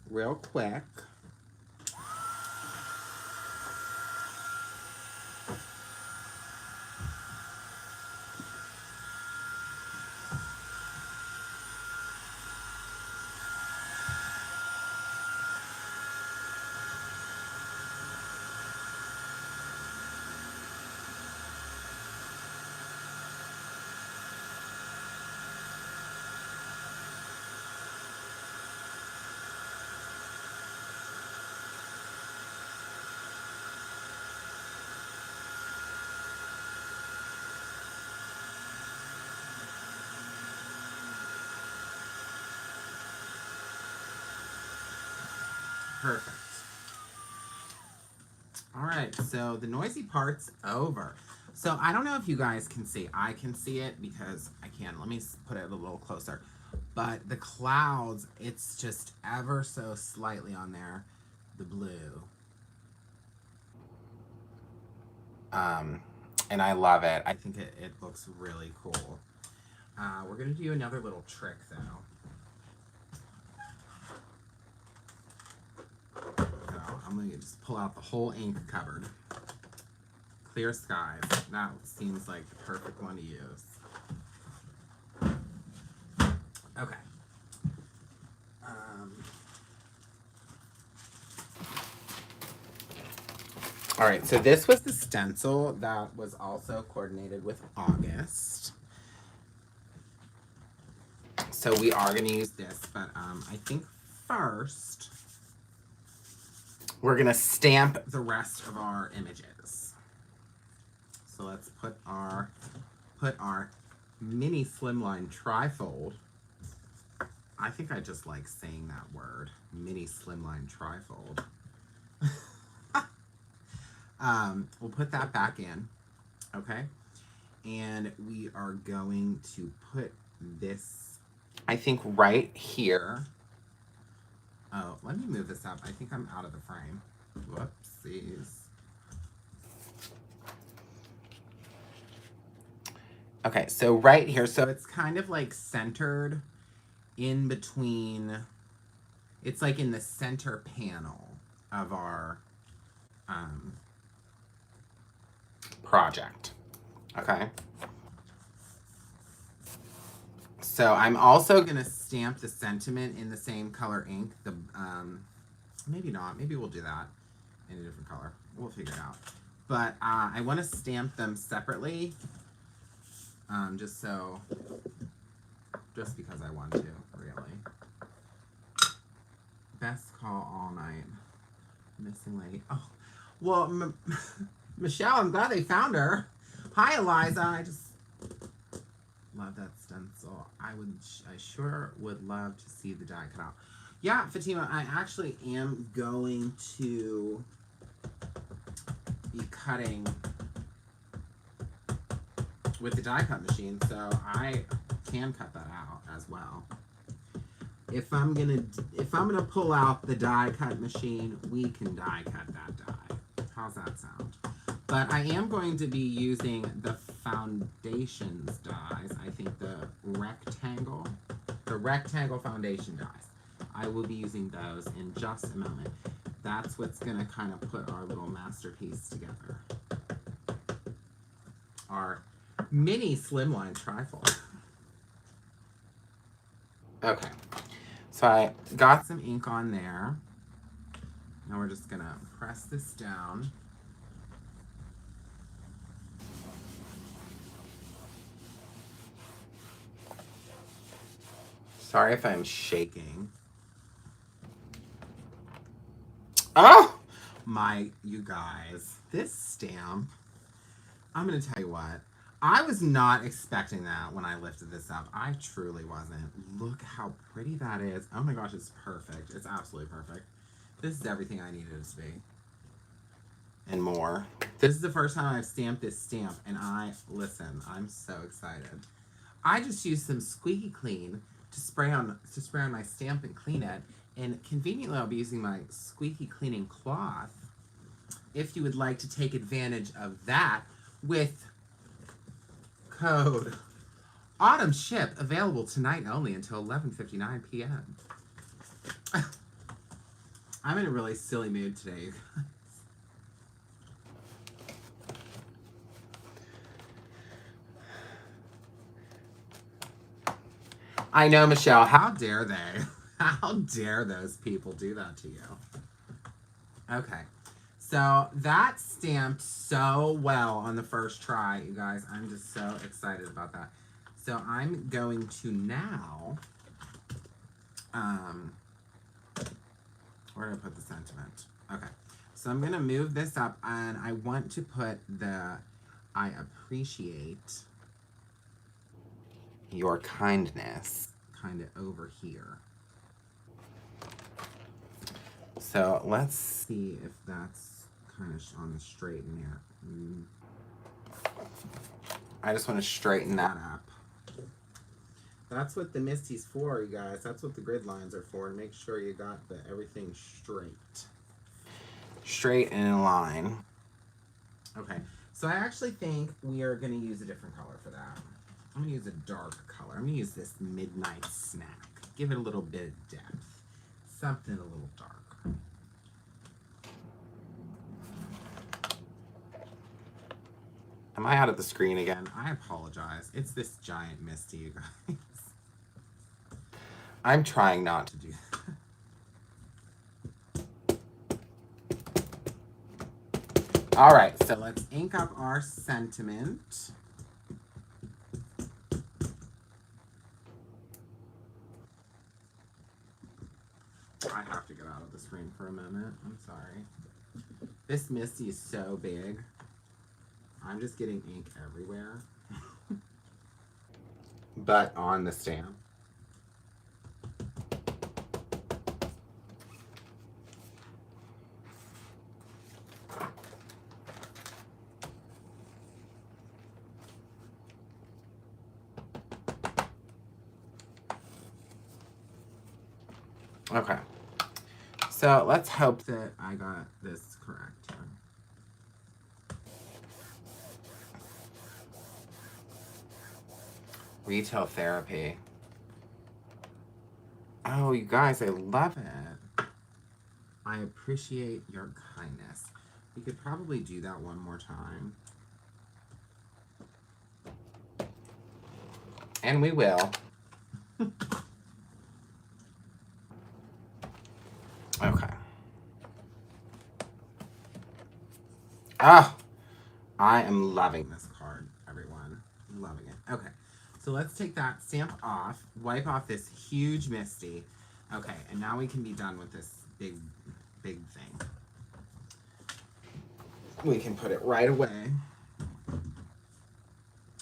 real quick. Perfect. All right, so the noisy part's over. So I don't know if you guys can see. I can see it because I can. Let me put it a little closer. But the clouds, it's just ever so slightly on there, the blue. And I love it. I think it looks really cool. We're going to do another little trick, though. So I'm going to just pull out the whole ink cupboard. Clear Skies. That seems like the perfect one to use. Okay. All right, so this was the stencil that was also coordinated with August. So we are going to use this, but I think first we're going to stamp the rest of our images. So let's put our mini slimline trifold. I think I just like saying that word, mini slimline trifold. We'll put that back in, okay? And we are going to put this, I think, right here. Oh, let me move this up. I think I'm out of the frame. Whoopsies. Okay, so right here, so it's kind of like centered in between, it's like in the center panel of our project, okay? So I'm also gonna stamp the sentiment in the same color ink. The maybe not, maybe we'll do that in a different color. We'll figure it out. But I wanna stamp them separately, just because I want to, really. Best call all night. Missing lady. Oh, well, Michelle, I'm glad they found her. Hi, Eliza. I just love that stencil. I sure would love to see the die cut out. Yeah, Fatima, I actually am going to be cutting with the die cut machine, so I can cut that out as well. If I'm gonna pull out the die cut machine, we can die cut that die. How's that sound? But I am going to be using the foundations dies. I think the rectangle foundation dies. I will be using those in just a moment. That's what's gonna kind of put our little masterpiece together. Our mini slimline trifold. Okay. So I got some ink on there. Now we're just gonna press this down. Sorry if I'm shaking. Oh you guys, this stamp, I'm gonna tell you what, I was not expecting that when I lifted this up. I truly wasn't. Look how pretty that is. Oh my gosh, it's perfect. It's absolutely perfect. This is everything I needed it to be. And more. This is the first time I've stamped this stamp, and listen, I'm so excited. I just used some squeaky clean to spray on my stamp and clean it, and conveniently I'll be using my squeaky cleaning cloth if you would like to take advantage of that with code Autumn Ship, available tonight only until 11:59 p.m. I'm in a really silly mood today, you guys. I know, Michelle. How dare they? How dare those people do that to you? Okay. So that stamped so well on the first try, you guys. I'm just so excited about that. So I'm going to now, where did I put the sentiment? Okay. So I'm going to move this up, and I want to put I appreciate your kindness kind of over here. So let's see if that's kind of on the straight and there. I just want to straighten that up. That's what the Misty's for, you guys. That's what the grid lines are for, to make sure you got everything straight. Straight and in line. Okay, so I actually think we are going to use a different color for that. I'm gonna use a dark color. I'm gonna use this Midnight Snack. Give it a little bit of depth. Something a little dark. Am I out of the screen again? I apologize. It's this giant misty, you guys. I'm trying not to do that. All right, so let's ink up our sentiment. I have to get out of the screen for a moment. I'm sorry. This misty is so big. I'm just getting ink everywhere. But on the stamp. Okay. So let's hope that I got this correct here. Retail therapy. Oh, you guys, I love it. I appreciate your kindness. We could probably do that one more time. And we will. Okay. Ah, I am loving this card, everyone. Loving it. Okay, so let's take that stamp off, wipe off this huge misty. Okay, and now we can be done with this big thing. We can put it right away.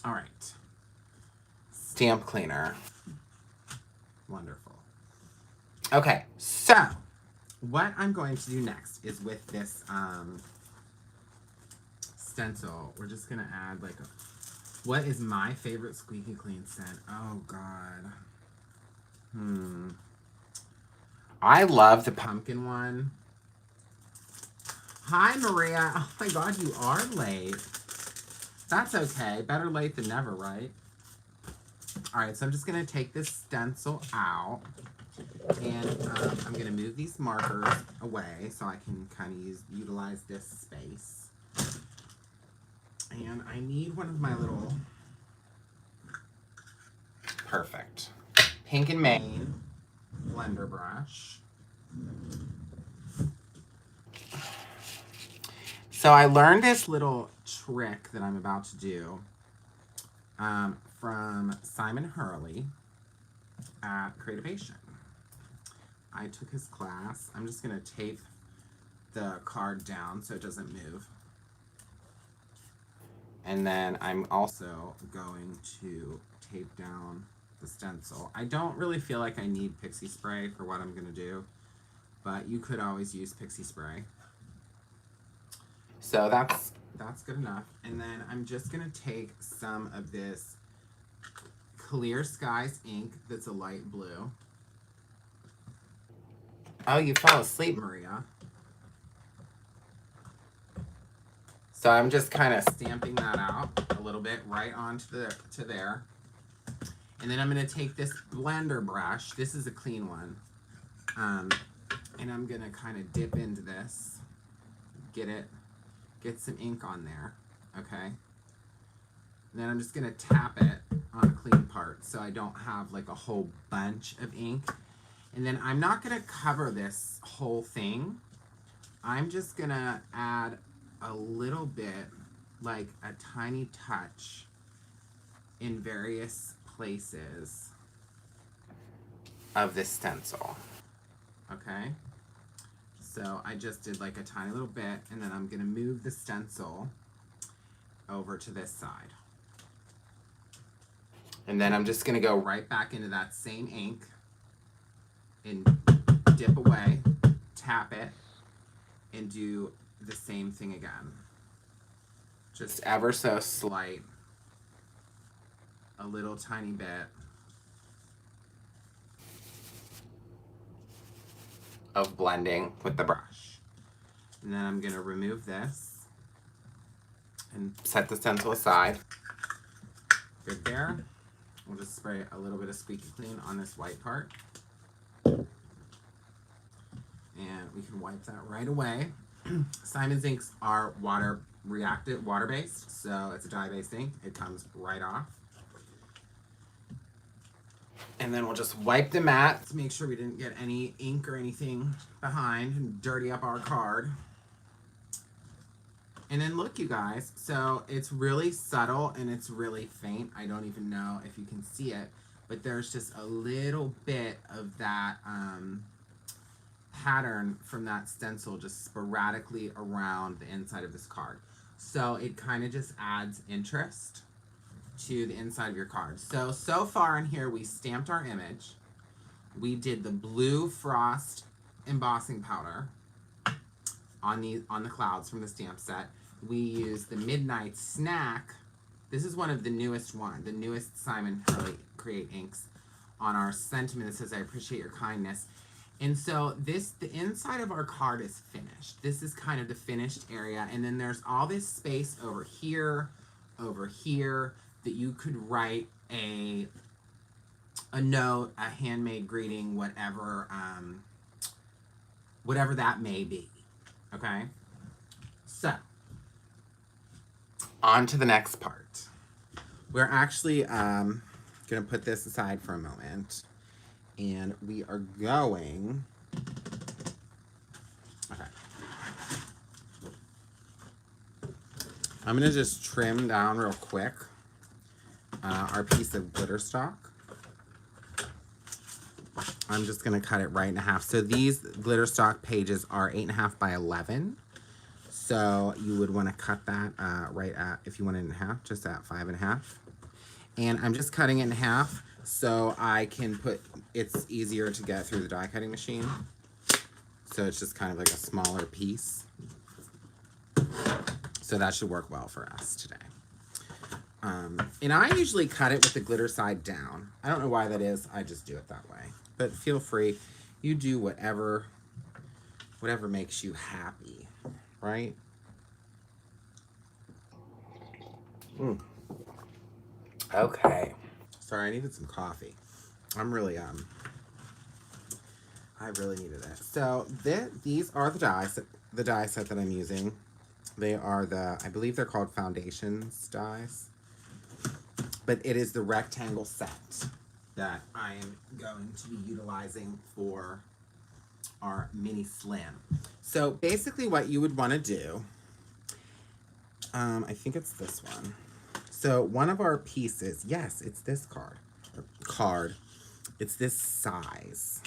All right. Stamp cleaner. Wonderful. Okay, so what I'm going to do next is with this stencil, we're just gonna add like what is my favorite squeaky clean scent? Oh God. I love the pumpkin one. Hi Maria. Oh my God, you are late. That's okay. Better late than never, right? All right, so I'm just gonna take this stencil out. And I'm going to move these markers away so I can kind of utilize this space. And I need one of my little... Perfect. Pink and Maine blender brush. So I learned this little trick that I'm about to do from Simon Hurley at Creativation. I took his class. I'm just going to tape the card down so it doesn't move. And then I'm also going to tape down the stencil. I don't really feel like I need pixie spray for what I'm going to do, but you could always use pixie spray. So that's good enough. And then I'm just going to take some of this Clear Skies ink that's a light blue. Oh, you fell asleep, Maria. So I'm just kind of stamping that out a little bit right onto to there. And then I'm going to take this blender brush. This is a clean one. And I'm going to kind of dip into this. Get some ink on there. Okay. And then I'm just going to tap it on a clean part so I don't have like a whole bunch of ink. And then I'm not going to cover this whole thing. I'm just going to add a little bit, like a tiny touch in various places of this stencil. Okay? So I just did like a tiny little bit, and then I'm going to move the stencil over to this side. And then I'm just going to go right back into that same ink and dip away, tap it, and do the same thing again. Just ever so slight, a little tiny bit of blending with the brush. And then I'm going to remove this and set the stencil aside. Good there. We'll just spray a little bit of squeaky clean on this white part. And we can wipe that right away. Simon's inks are water-based, so it's a dye-based ink. It comes right off. And then we'll just wipe the mat to make sure we didn't get any ink or anything behind and dirty up our card. And then look, you guys, so it's really subtle and it's really faint. I don't even know if you can see it, but there's just a little bit of that pattern from that stencil just sporadically around the inside of this card. So it kind of just adds interest to the inside of your card. So far in here, we stamped our image. We did the blue frost embossing powder on the clouds from the stamp set. We used the Midnight Snack. This is one of the newest the newest Simon Hurley Create inks on our sentiment that says, I appreciate your kindness. And so the inside of our card is finished. This is kind of the finished area. And then there's all this space over here, that you could write a note, a handmade greeting, whatever that may be. Okay? So, on to the next part. We're actually going to put this aside for a moment. And we are going... Okay. I'm going to just trim down real quick our piece of glitter stock. I'm just going to cut it right in half. So these glitter stock pages are 8.5 by 11. So you would want to cut that right at, if you want it in half, just at 5.5. And I'm just cutting it in half so I can put, it's easier to get through the die cutting machine. So it's just kind of like a smaller piece. So that should work well for us today. And I usually cut it with the glitter side down. I don't know why that is. I just do it that way. But feel free. You do whatever makes you happy, right? Okay. Sorry, I needed some coffee. I'm really, I really needed it. So these are the die set that I'm using. They are I believe they're called Foundations dies. But it is the rectangle set that I am going to be utilizing for our mini slim. So basically what you would want to do, I think it's this one. So one of our pieces, yes, it's this card. It's this size.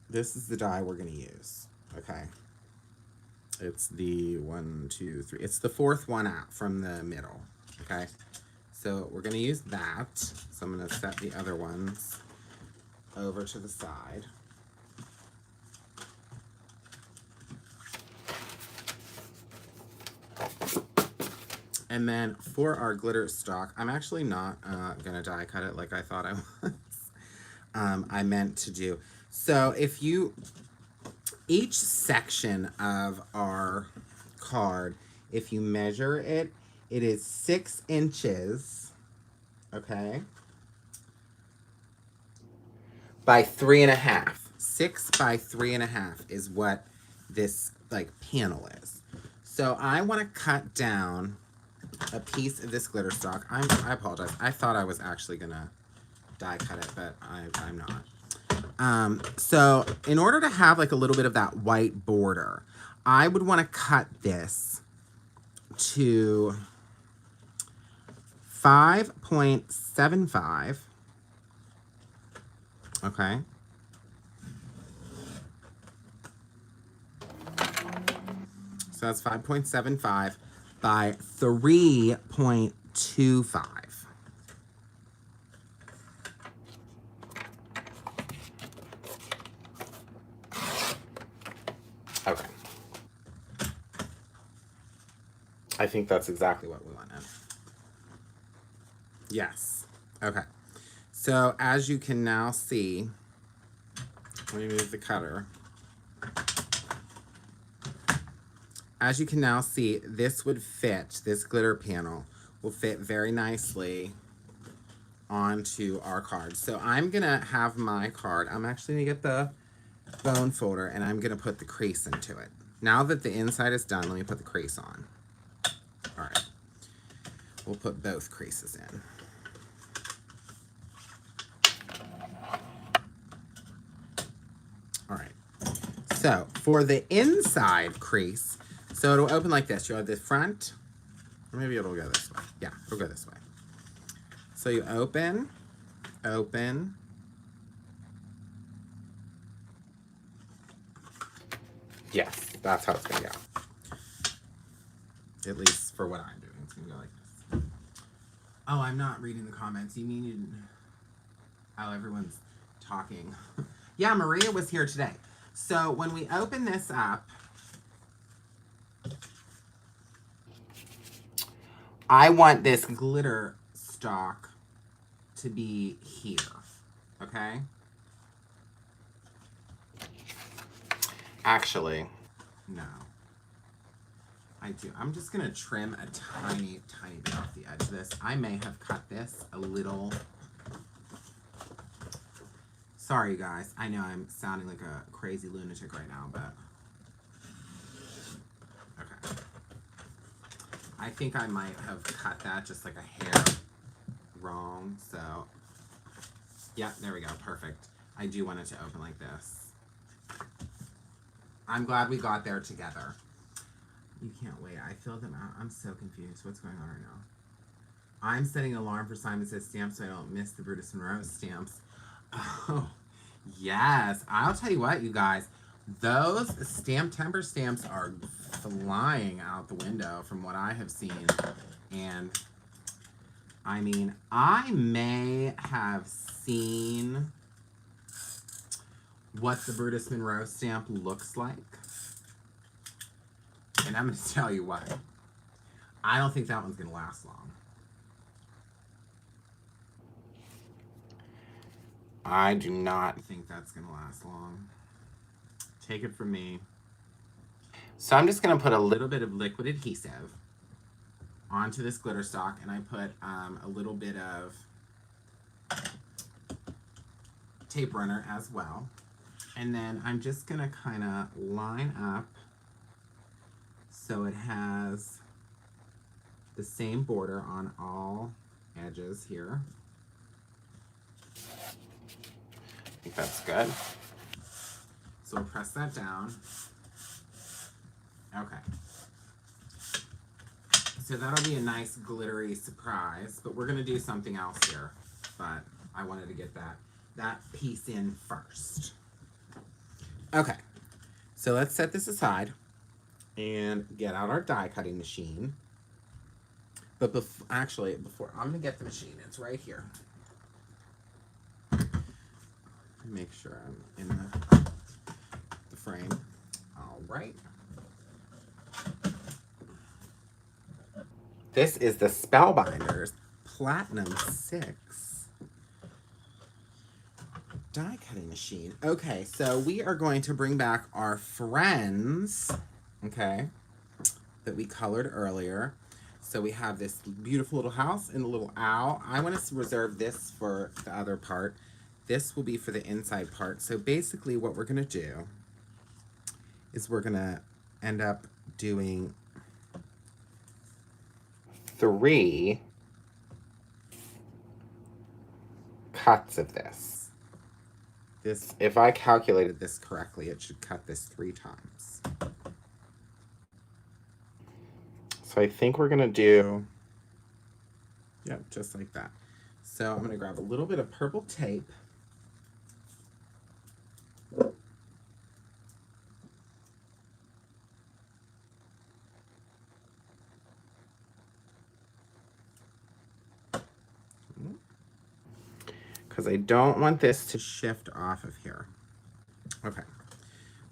This is the die we're going to use, okay? It's the 1, 2, 3. It's the fourth one out from the middle, okay? So we're going to use that. So I'm going to set the other ones over to the side. And then for our glitter stock, I'm actually not going to die cut it like I thought I was. I meant to do. So if each section of our card, if you measure it, it is 6 inches, okay, by 3.5. 6 by 3.5 is what this panel is. So I want to cut down a piece of this glitter stock. I apologize. I thought I was actually gonna die cut it, but I'm not. So in order to have a little bit of that white border, I would want to cut this to 5.75. Okay. So that's 5.75 by 3.25. Okay. I think that's exactly what we wanted. Yes. Okay. So as you can now see, let me move the cutter. As you can now see, this would fit, this glitter panel will fit very nicely onto our card. So I'm gonna have my card. I'm actually gonna get the bone folder and I'm gonna put the crease into it. Now that the inside is done, let me put the crease on. All right, we'll put both creases in. All right, so for the inside crease, so it'll open like this. You'll have the front, or maybe it'll go this way. Yeah, it'll go this way. So you open, open. Yes, that's how it's gonna go. At least for what I'm doing, it's gonna go like this. Oh, I'm not reading the comments. You mean you didn't... Oh, everyone's talking. Yeah, Maria was here today. So when we open this up, I want this glitter stalk to be here, okay? Actually, no. I do. I'm just gonna trim a tiny, tiny bit off the edge of this. I may have cut this a little. Sorry, you guys. I know I'm sounding like a crazy lunatic right now, but okay. I think I might have cut that just like a hair wrong, so yeah, there we go, perfect. I do want it to open like this. I'm glad we got there together. You can't wait. I filled them out. I'm so confused. What's going on right now? I'm setting an alarm for Simon Says stamps so I don't miss the Brutus Monroe stamps. Oh, yes. I'll tell you what, you guys. Those temper stamps are flying out the window from what I have seen. And, I mean, I may have seen what the Brutus Monroe stamp looks like. And I'm going to tell you what. I don't think that one's going to last long. I do not think that's going to last long. Take it from me. So I'm just going to put a little bit of liquid adhesive onto this glitter stalk, and I put a little bit of tape runner as well. And then I'm just going to kind of line up so it has the same border on all edges here. I think that's good. So we'll press that down. Okay. So that'll be a nice glittery surprise, but we're gonna do something else here. But I wanted to get that piece in first. Okay, so let's set this aside and get out our die cutting machine. But before I'm gonna get the machine. It's right here. Make sure I'm in the frame. All right. This is the Spellbinders Platinum 6 die cutting machine. Okay, so we are going to bring back our friends, okay, that we colored earlier. So we have this beautiful little house and a little owl. I want to reserve this for the other part. This will be for the inside part. So basically what we're going to do is we're going to end up doing 3 cuts of this. If I calculated this correctly, it should cut this 3 times. So I think we're gonna do, yep, just like that. So I'm gonna grab a little bit of purple tape. Because I don't want this to shift off of here. Okay.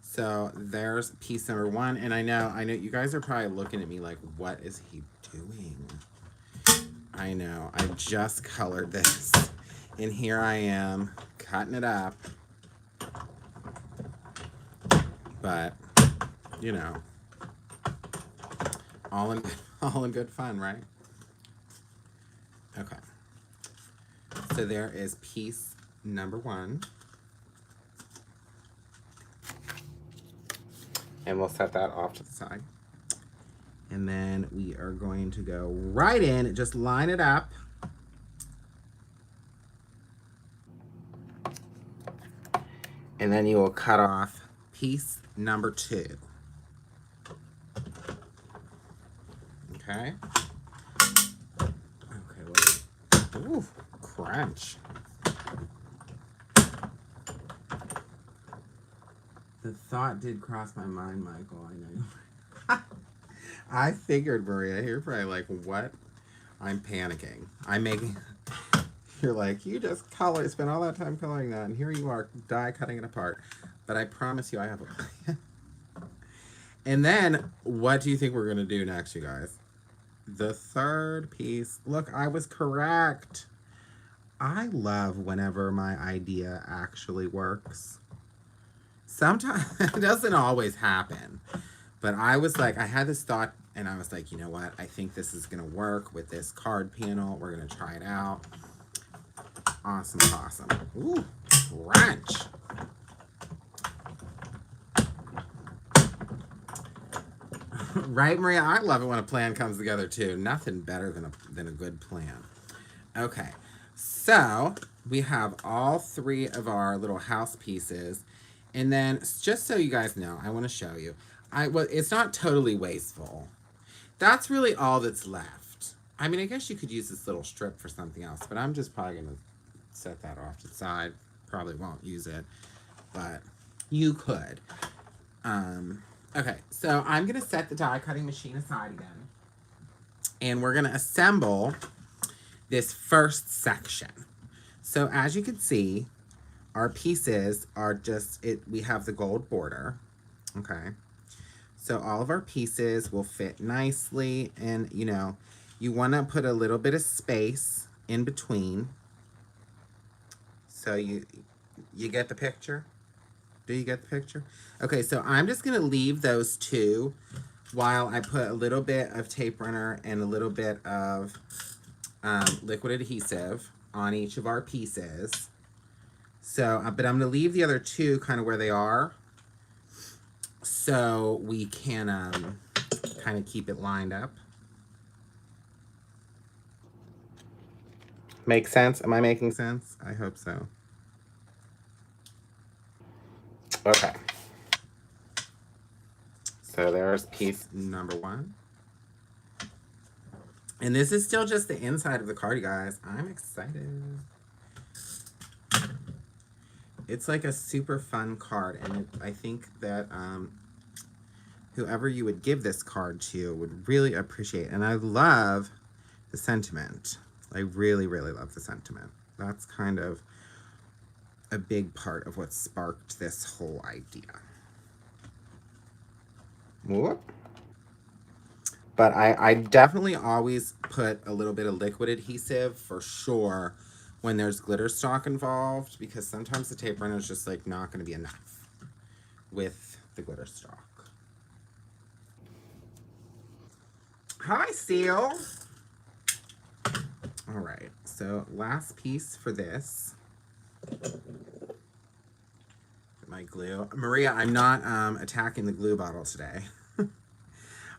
So there's piece number 1, and I know you guys are probably looking at me like, what is he doing? I know, I just colored this, and here I am cutting it up, but you know, all in good fun, right? Okay. So there is piece number 1. And we'll set that off to the side. And then we are going to go right in, just line it up. And then you will cut off piece number 2. Okay. Okay, wait. Ooh, crunch. The thought did cross my mind, Michael. I know. I figured, Maria, you're probably like, what? I'm panicking. I'm making... You're like, you just spent all that time coloring that, and here you are, die cutting it apart. But I promise you I have a plan. And then, what do you think we're going to do next, you guys? The third piece. Look, I was correct. I love whenever my idea actually works. Sometimes, it doesn't always happen. But I was like, I had this thought, and I was like, you know what? I think this is going to work with this card panel. We're going to try it out. Awesome, awesome. Ooh, crunch. Right, Maria? I love it when a plan comes together, too. Nothing better than a good plan. Okay, so we have all 3 of our little house pieces. And then, just so you guys know, I want to show you. Well, it's not totally wasteful. That's really all that's left. I mean, I guess you could use this little strip for something else, but I'm just probably going to set that off to the side. Probably won't use it, but you could. Okay, so I'm going to set the die cutting machine aside again. And we're going to assemble this first section. So as you can see, our pieces are just, we have the gold border. Okay. So all of our pieces will fit nicely. And, you know, you want to put a little bit of space in between. So you get the picture? Do you get the picture? Okay, so I'm just going to leave those 2 while I put a little bit of tape runner and a little bit of liquid adhesive on each of our pieces. So, but I'm going to leave the other 2 kind of where they are so we can kind of keep it lined up. Make sense? Am I making sense? I hope so. Okay. So there's piece number 1. And this is still just the inside of the card, you guys. I'm excited. It's like a super fun card. And I think that whoever you would give this card to would really appreciate it. And I love the sentiment. I really, really love the sentiment. That's kind of a big part of what sparked this whole idea. Whoop. But I definitely always put a little bit of liquid adhesive for sure when there's glitter stock involved, because sometimes the tape runner is just like not going to be enough with the glitter stock. Hi, Seal. All right, so last piece for this. My glue. Maria, I'm not attacking the glue bottle today.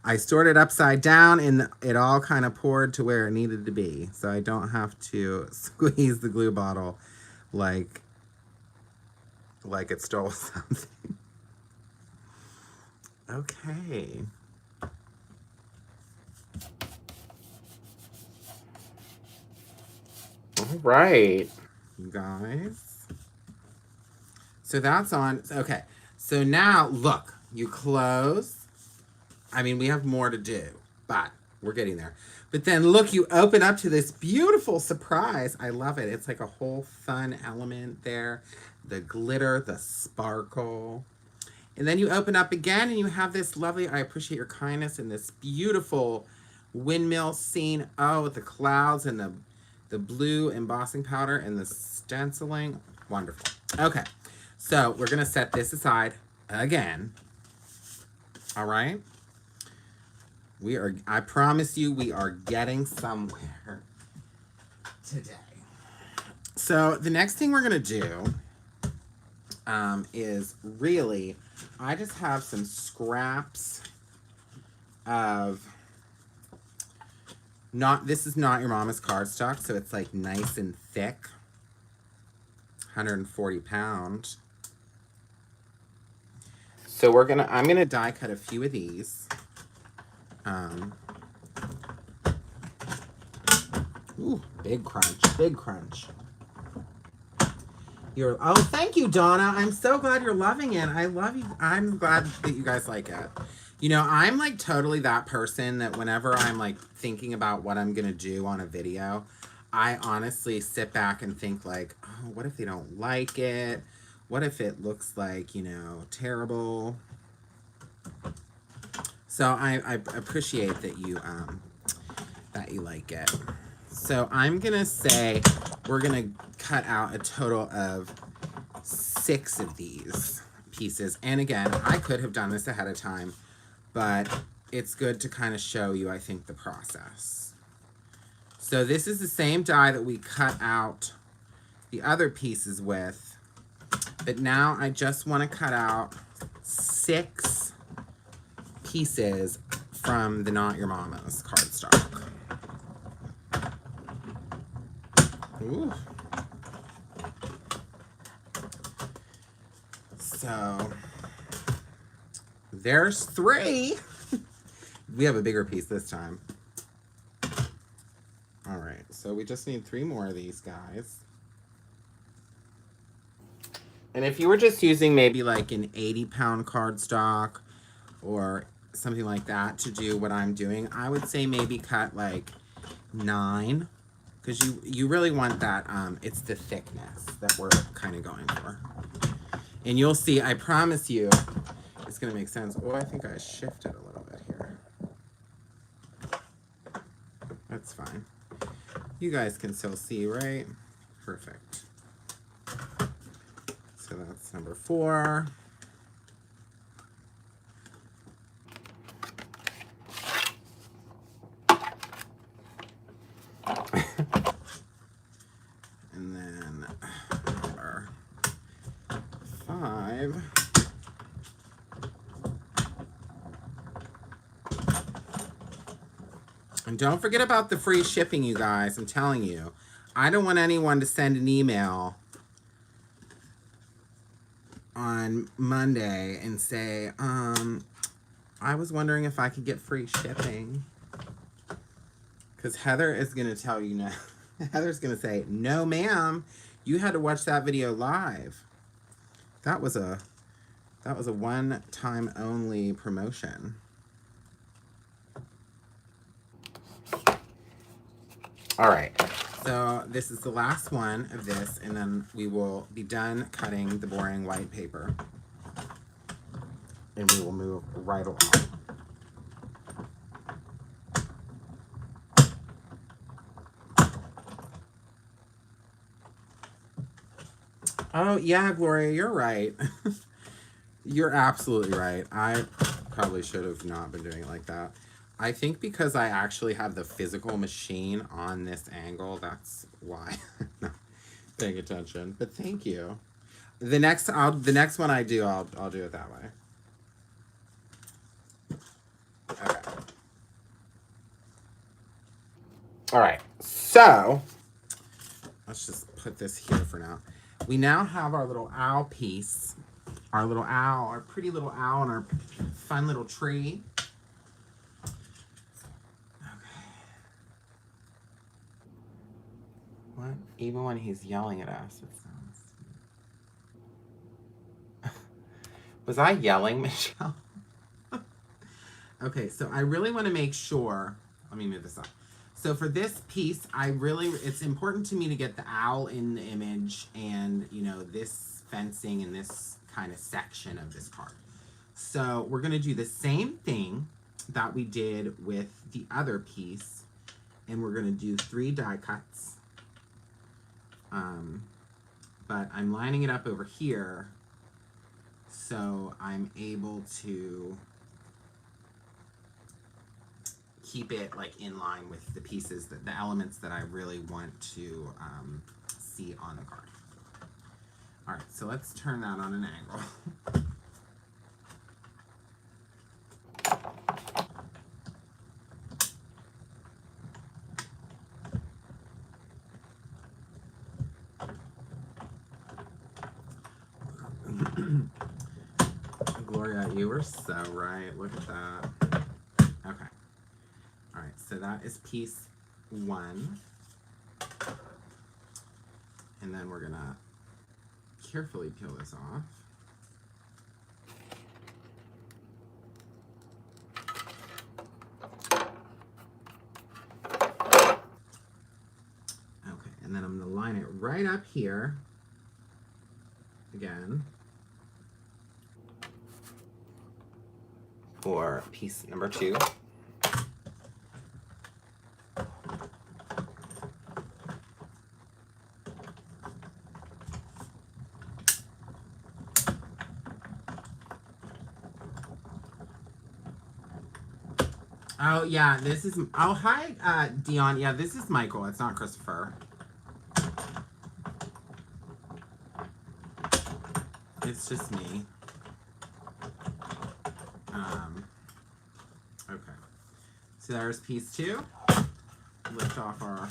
I stored it upside down and it all kind of poured to where it needed to be. So I don't have to squeeze the glue bottle like it stole something. Okay. All right, you guys. So that's on. Okay. So now, look, you close. I mean, we have more to do, but we're getting there. But then, look, you open up to this beautiful surprise. I love it. It's like a whole fun element there. The glitter, the sparkle. And then you open up again, and you have this lovely, I appreciate your kindness, and this beautiful windmill scene. Oh, with the clouds and the blue embossing powder and the stenciling. Wonderful. Okay, so we're going to set this aside again. All right? I promise you, we are getting somewhere. today. So the next thing we're gonna do is really, I just have some scraps of this is Not Your Mama's cardstock, so it's like nice and thick, 140 pound. So I'm gonna die cut a few of these. Ooh, big crunch, big crunch. Oh, thank you, Donna. I'm so glad you're loving it. I love you. I'm glad that you guys like it. You know, I'm like totally that person that whenever I'm like thinking about what I'm going to do on a video, I honestly sit back and think like, oh, what if they don't like it? What if it looks like, you know, terrible? So I appreciate that you like it. So I'm going to say we're going to cut out a total of 6 of these pieces. And again, I could have done this ahead of time, but it's good to kind of show you, I think, the process. So this is the same die that we cut out the other pieces with, but now I just want to cut out 6 pieces from the Not Your Mama's cardstock. Ooh. So there's 3. We have a bigger piece this time. All right, so we just need 3 more of these guys. And if you were just using maybe like an 80-pound cardstock or something like that to do what I'm doing, I would say maybe cut like 9, because you really want that, it's the thickness that we're kind of going for. And you'll see, I promise you, it's going to make sense. Oh, I think I shifted a little bit here. That's fine. You guys can still see, right? Perfect. So that's number 4. And then number 5. And don't forget about the free shipping, you guys. I'm telling you. I don't want anyone to send an email on Monday and say, I was wondering if I could get free shipping. Because Heather is going to tell you no. Heather's going to say, no, ma'am. You had to watch that video live. That was a one-time only promotion. All right, so this is the last one of this, and then we will be done cutting the boring white paper. And we will move right along. Oh, yeah, Gloria, you're right. You're absolutely right. I probably should have not been doing it like that. I think because I actually have the physical machine on this angle, that's why I'm not paying attention. But thank you. The next one I do, I'll do it that way. Okay. All right. So let's just put this here for now. We now have our little owl piece, our little owl, our pretty little owl, and our fun little tree. What? Even when he's yelling at us, it sounds... Was I yelling, Michelle? Okay, so I really want to make sure... Let me move this up. So for this piece, it's important to me to get the owl in the image and, you know, this fencing and this kind of section of this card. So we're going to do the same thing that we did with the other piece. And we're going to do 3 die cuts. But I'm lining it up over here so I'm able to keep it like in line with the pieces, that the elements that I really want to see on the card. All right, so let's turn that on an angle. Gloria, you were so right. Look at that. Okay. All right, so that is piece 1. And then we're gonna carefully peel this off. Okay, and then I'm gonna line it right up here again for piece number 2. Oh, yeah, this is... Oh, hi, Dion. Yeah, this is Michael. It's not Christopher. It's just me. Okay. So there's piece 2. Lift off our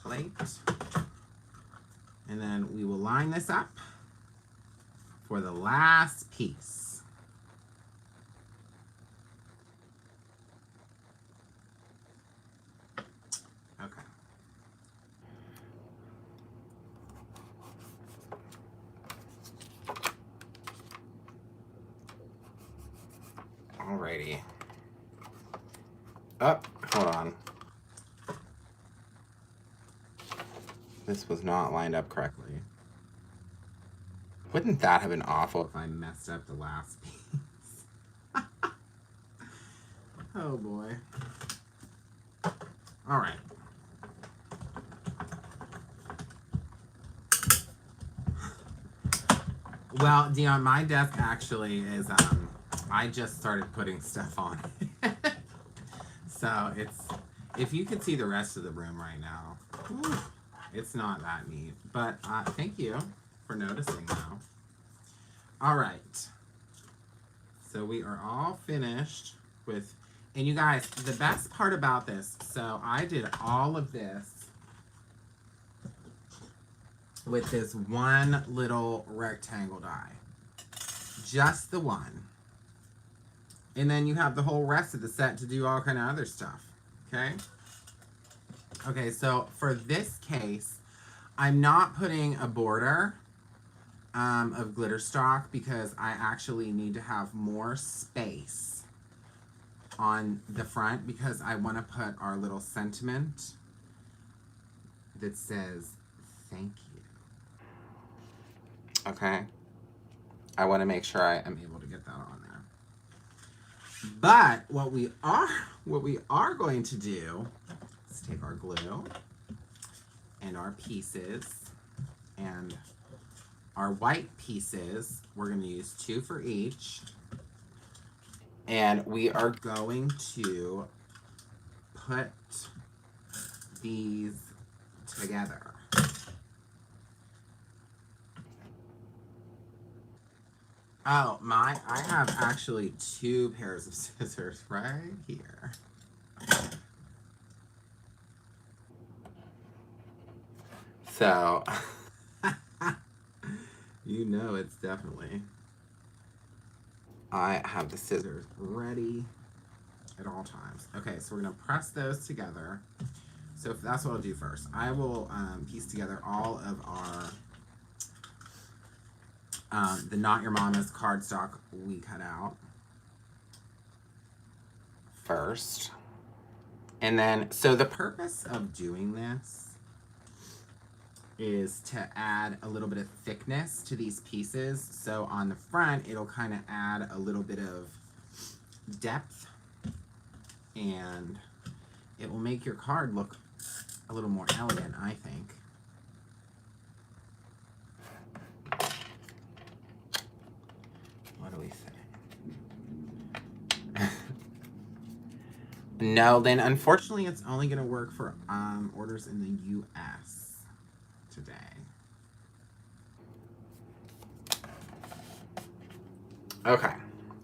plate. And then we will line this up for the last piece. Okay. Alrighty. Oh, hold on. This was not lined up correctly. Wouldn't that have been awful if I messed up the last piece? Oh boy. Alright. Well, Dion, my desk actually is, I just started putting stuff on it. So it's, if you could see the rest of the room right now, whew, it's not that neat. But thank you for noticing now. All right. So we are all finished with, and you guys, the best part about this, so I did all of this with this one little rectangle die. Just the one. And then you have the whole rest of the set to do all kind of other stuff. Okay? Okay, so for this case, I'm not putting a border of glitter stock because I actually need to have more space on the front because I want to put our little sentiment that says thank you. Okay? I want to make sure I am able to get that on there. But what we are going to do is take our glue and our pieces and our white pieces. We're going to use 2 for each. And we are going to put these together. Oh, I have actually 2 pairs of scissors right here. So, you know it's definitely. I have the scissors ready at all times. Okay, so we're gonna press those together. So if that's what I'll do first. I will piece together all of our the Not Your Mama's cardstock we cut out first. And then, so the purpose of doing this is to add a little bit of thickness to these pieces. So on the front, it'll kind of add a little bit of depth and it will make your card look a little more elegant, I think. What do we say? No, Lynn, unfortunately, it's only going to work for orders in the U.S. today. Okay,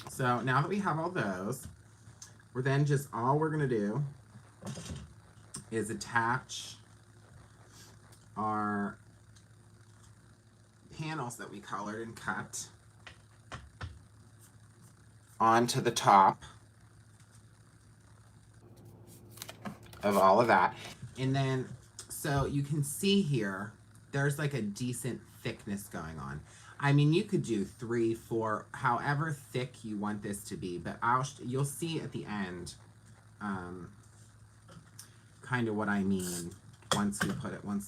so now that we have all those, we're then just, all we're going to do is attach our panels that we colored and cut onto the top of all of that. And then, so you can see here, there's like a decent thickness going on. I mean, you could do 3, 4, however thick you want this to be, but you'll see at the end kind of what I mean once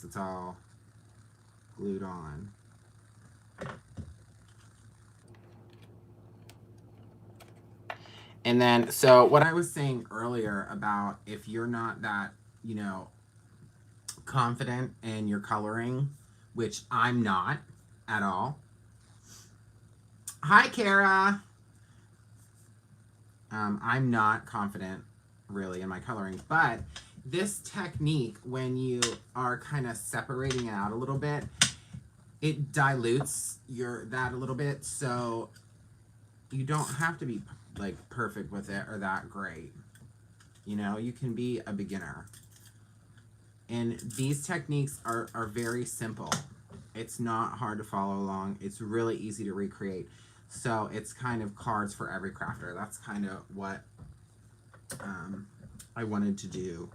it's all glued on. And then, so what I was saying earlier about if you're not that, you know, confident in your coloring, which I'm not at all. Hi, Kara. I'm not confident really in my coloring, but this technique, when you are kind of separating it out a little bit, it dilutes that a little bit, so you don't have to be like perfect with it or that great. You know, you can be a beginner. And these techniques are very simple. It's not hard to follow along. It's really easy to recreate. So it's kind of cards for every crafter. That's kind of what I wanted to do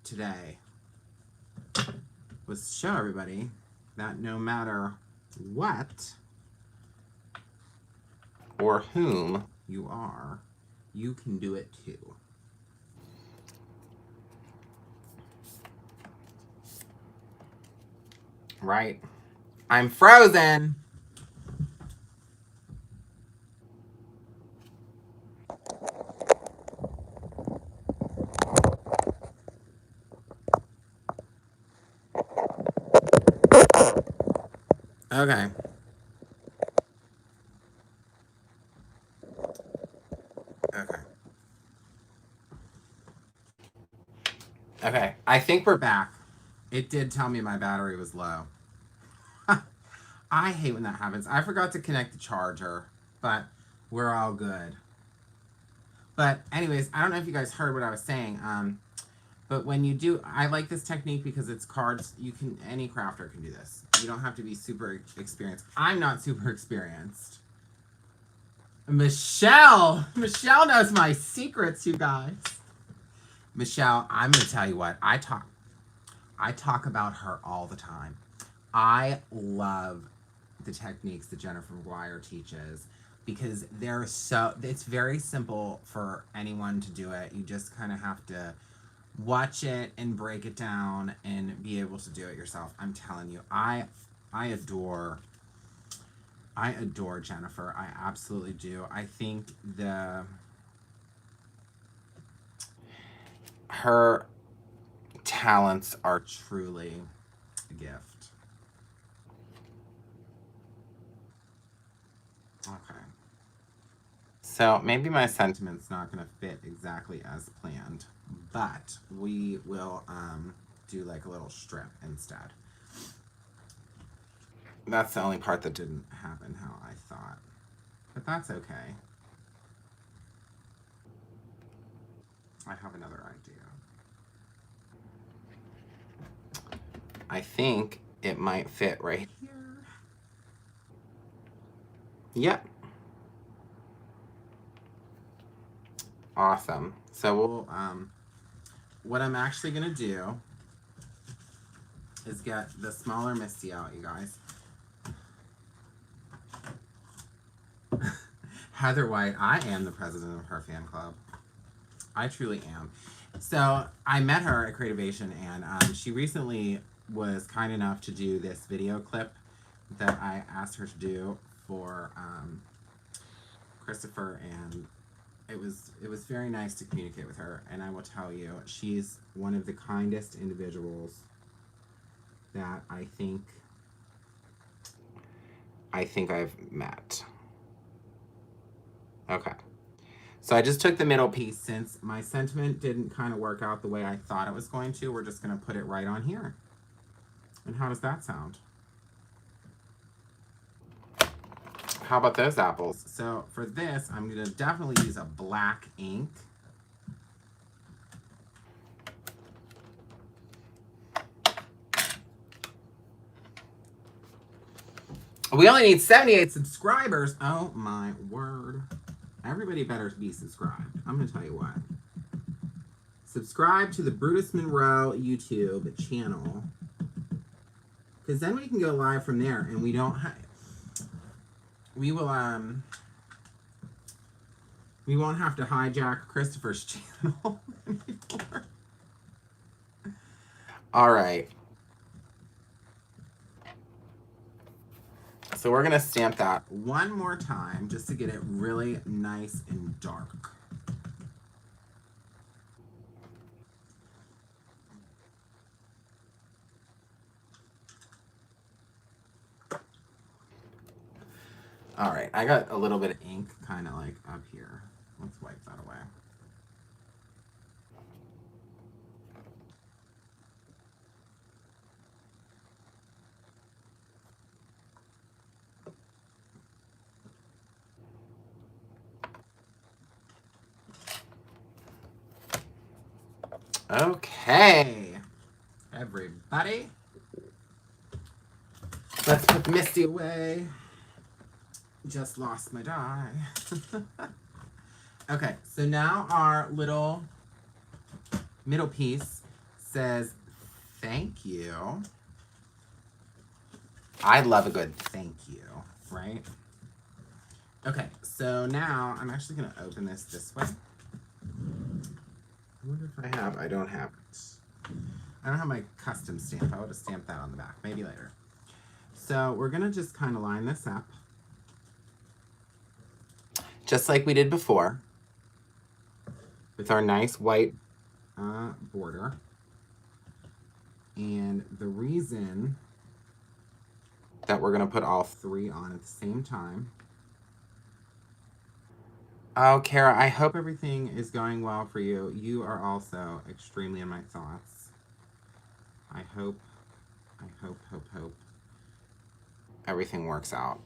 today, was show everybody that no matter what or whom you are, you can do it too. Right? I'm frozen. Okay. Okay. Okay. I think we're back. It did tell me my battery was low. I hate when that happens. I forgot to connect the charger, but we're all good. But anyways, I don't know if you guys heard what I was saying. But when you do, I like this technique because it's cards. Any crafter can do this. You don't have to be super experienced. I'm not super experienced. Michelle knows my secrets, you guys. Michelle, I'm gonna tell you what, I talk about her all the time. I love the techniques that Jennifer McGuire teaches because it's very simple for anyone to do it. You just kind of have to watch it and break it down and be able to do it yourself. I'm telling you, I adore Jennifer. I absolutely do. I think her talents are truly a gift. Okay. So maybe my sentiment's not going to fit exactly as planned, but we will do like a little strip instead. That's the only part that didn't happen how I thought, but that's okay. I have another idea. I think it might fit right here. Yep. Awesome. So we'll, what I'm actually gonna do is get the smaller Misty out, you guys. Heather White, I am the president of her fan club. I truly am. So I met her at Creativation, and she recently was kind enough to do this video clip that I asked her to do for Christopher, and it was very nice to communicate with her. And I will tell you, she's one of the kindest individuals that I think I've met. Okay. So I just took the middle piece. Since my sentiment didn't kind of work out the way I thought it was going to, we're just going to put it right on here. And how does that sound? How about those apples? So for this, I'm going to definitely use a black ink. We only need 78 subscribers. Oh my word. Everybody better be subscribed. I'm going to tell you what. Subscribe to the Brutus Monroe YouTube channel. Because then we can go live from there and we don't have... We won't have to hijack Christopher's channel anymore. All right. So we're going to stamp that one more time just to get it really nice and dark. All right, I got a little bit of ink kind of like up here. Let's wipe that away. Okay, everybody, let's put Misty away. Just lost my die. Okay, so now our little middle piece says thank you. I love a good thank you, right? Okay, so now I'm actually going to open this way. I wonder if I have. I don't have it. I don't have my custom stamp. I would have stamped that on the back. Maybe later. So we're going to just kind of line this up. Just like we did before. With our nice white border. And the reason that we're going to put all three on at the same time. Oh, Kara, I hope everything is going well for you. You are also extremely in my thoughts. I hope everything works out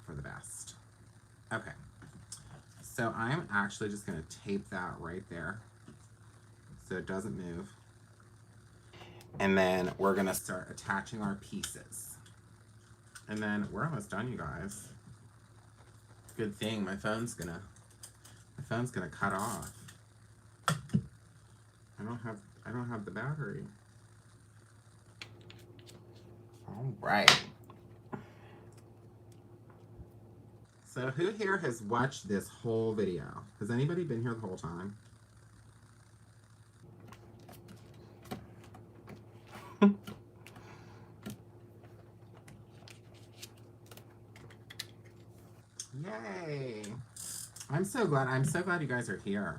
for the best. Okay. So I'm actually just going to tape that right there so it doesn't move. And then we're going to start attaching our pieces. And then we're almost done, you guys. Good thing my phone's gonna cut off. I don't have the battery. All right. So who here has watched this whole video? Has anybody been here the whole time? Yay. I'm so glad you guys are here.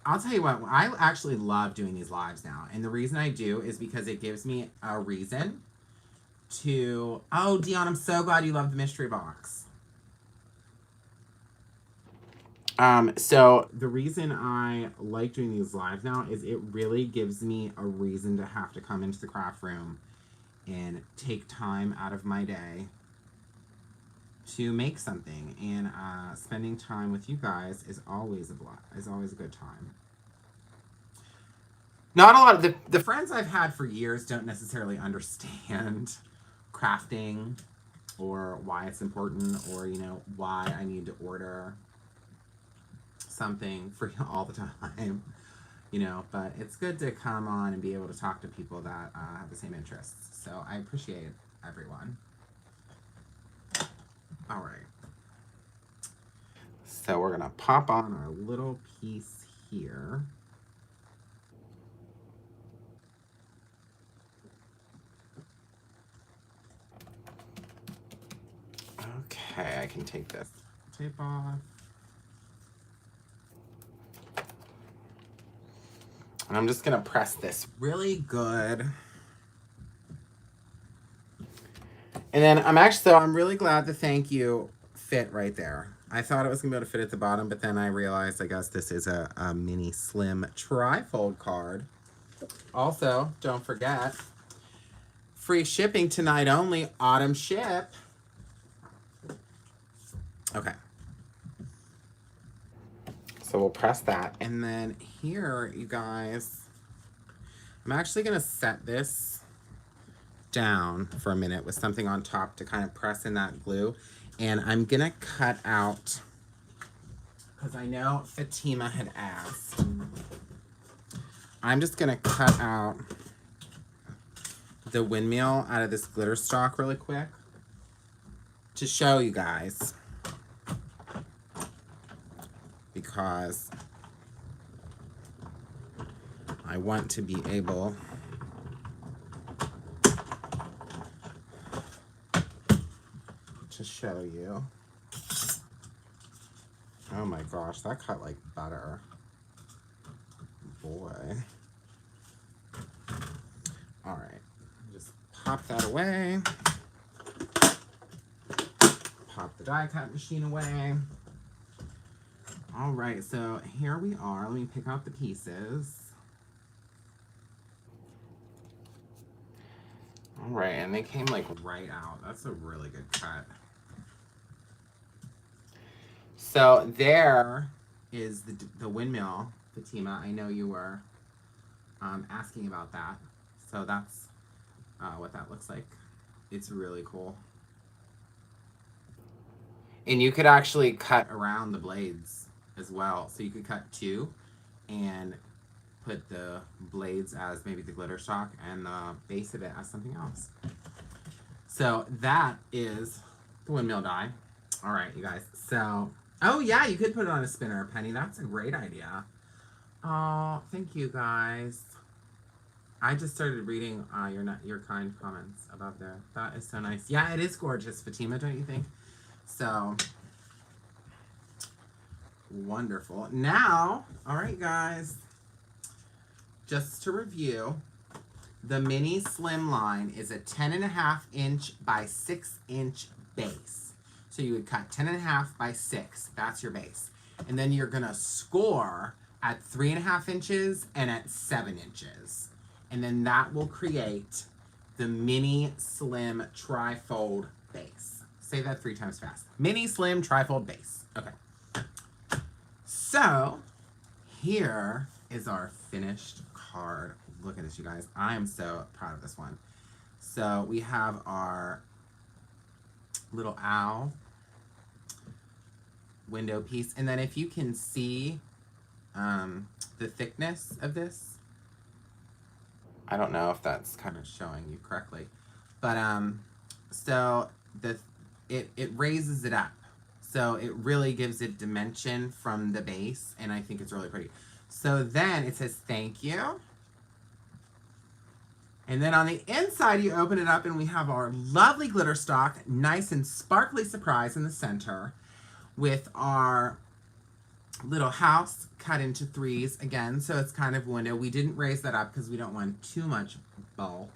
I'll tell you what, I actually love doing these lives now. And the reason I do is because it gives me a reason to... Oh, Dion, I'm so glad you love the mystery box. So the reason I like doing these lives now is it really gives me a reason to have to come into the craft room and take time out of my day to make something, and spending time with you guys is always a good time. Not a lot of the friends I've had for years don't necessarily understand crafting or why it's important, or why I need to order something for all the time, but it's good to come on and be able to talk to people that have the same interests. So I appreciate everyone. All right. So we're gonna pop on our little piece here. Okay, I can take this tape off. And I'm just gonna press this really good. And then I'm really glad the thank you fit right there. I thought it was going to be able to fit at the bottom, but then I realized, I guess this is a mini slim tri-fold card. Also, don't forget, free shipping tonight only, autumn ship. Okay. So we'll press that. And then here, you guys, I'm actually going to set this down for a minute with something on top to kind of press in that glue. And I'm going to cut out, because I know Fatima had asked, I'm just going to cut out the windmill out of this glitter stock really quick to show you guys. Because I want to be able to show you. Oh my gosh, that cut like butter. Boy. All right, just pop that away. Pop the die cut machine away. All right, so here we are. Let me pick out the pieces. All right, and they came like right out. That's a really good cut. So there is the windmill, Fatima. I know you were asking about that. So that's what that looks like. It's really cool. And you could actually cut around the blades as well. So you could cut two and put the blades as maybe the glitter stock and the base of it as something else. So that is the windmill die. All right, you guys. So, oh yeah, you could put it on a spinner, Penny. That's a great idea. Oh, thank you guys. I just started reading your kind comments about there. That is so nice. Yeah, it is gorgeous, Fatima, don't you think? So, wonderful. Now, all right, guys. Just to review, the mini slimline is a 10.5 inch by 6 inch base. So you would cut 10.5 by 6. That's your base. And then you're going to score at 3.5 inches and at 7 inches. And then that will create the mini slim tri-fold base. Say that 3 times fast. Mini slim tri-fold base. Okay. So here is our finished card. Look at this, you guys. I am so proud of this one. So we have our little owl window piece. And then if you can see the thickness of this, I don't know if that's kind of showing you correctly, but so it raises it up. So it really gives it dimension from the base, and I think it's really pretty. So then it says thank you. And then on the inside, you open it up and we have our lovely glitter stock, nice and sparkly surprise in the center with our little house cut into 3s again. So it's kind of window. We didn't raise that up because we don't want too much bulk.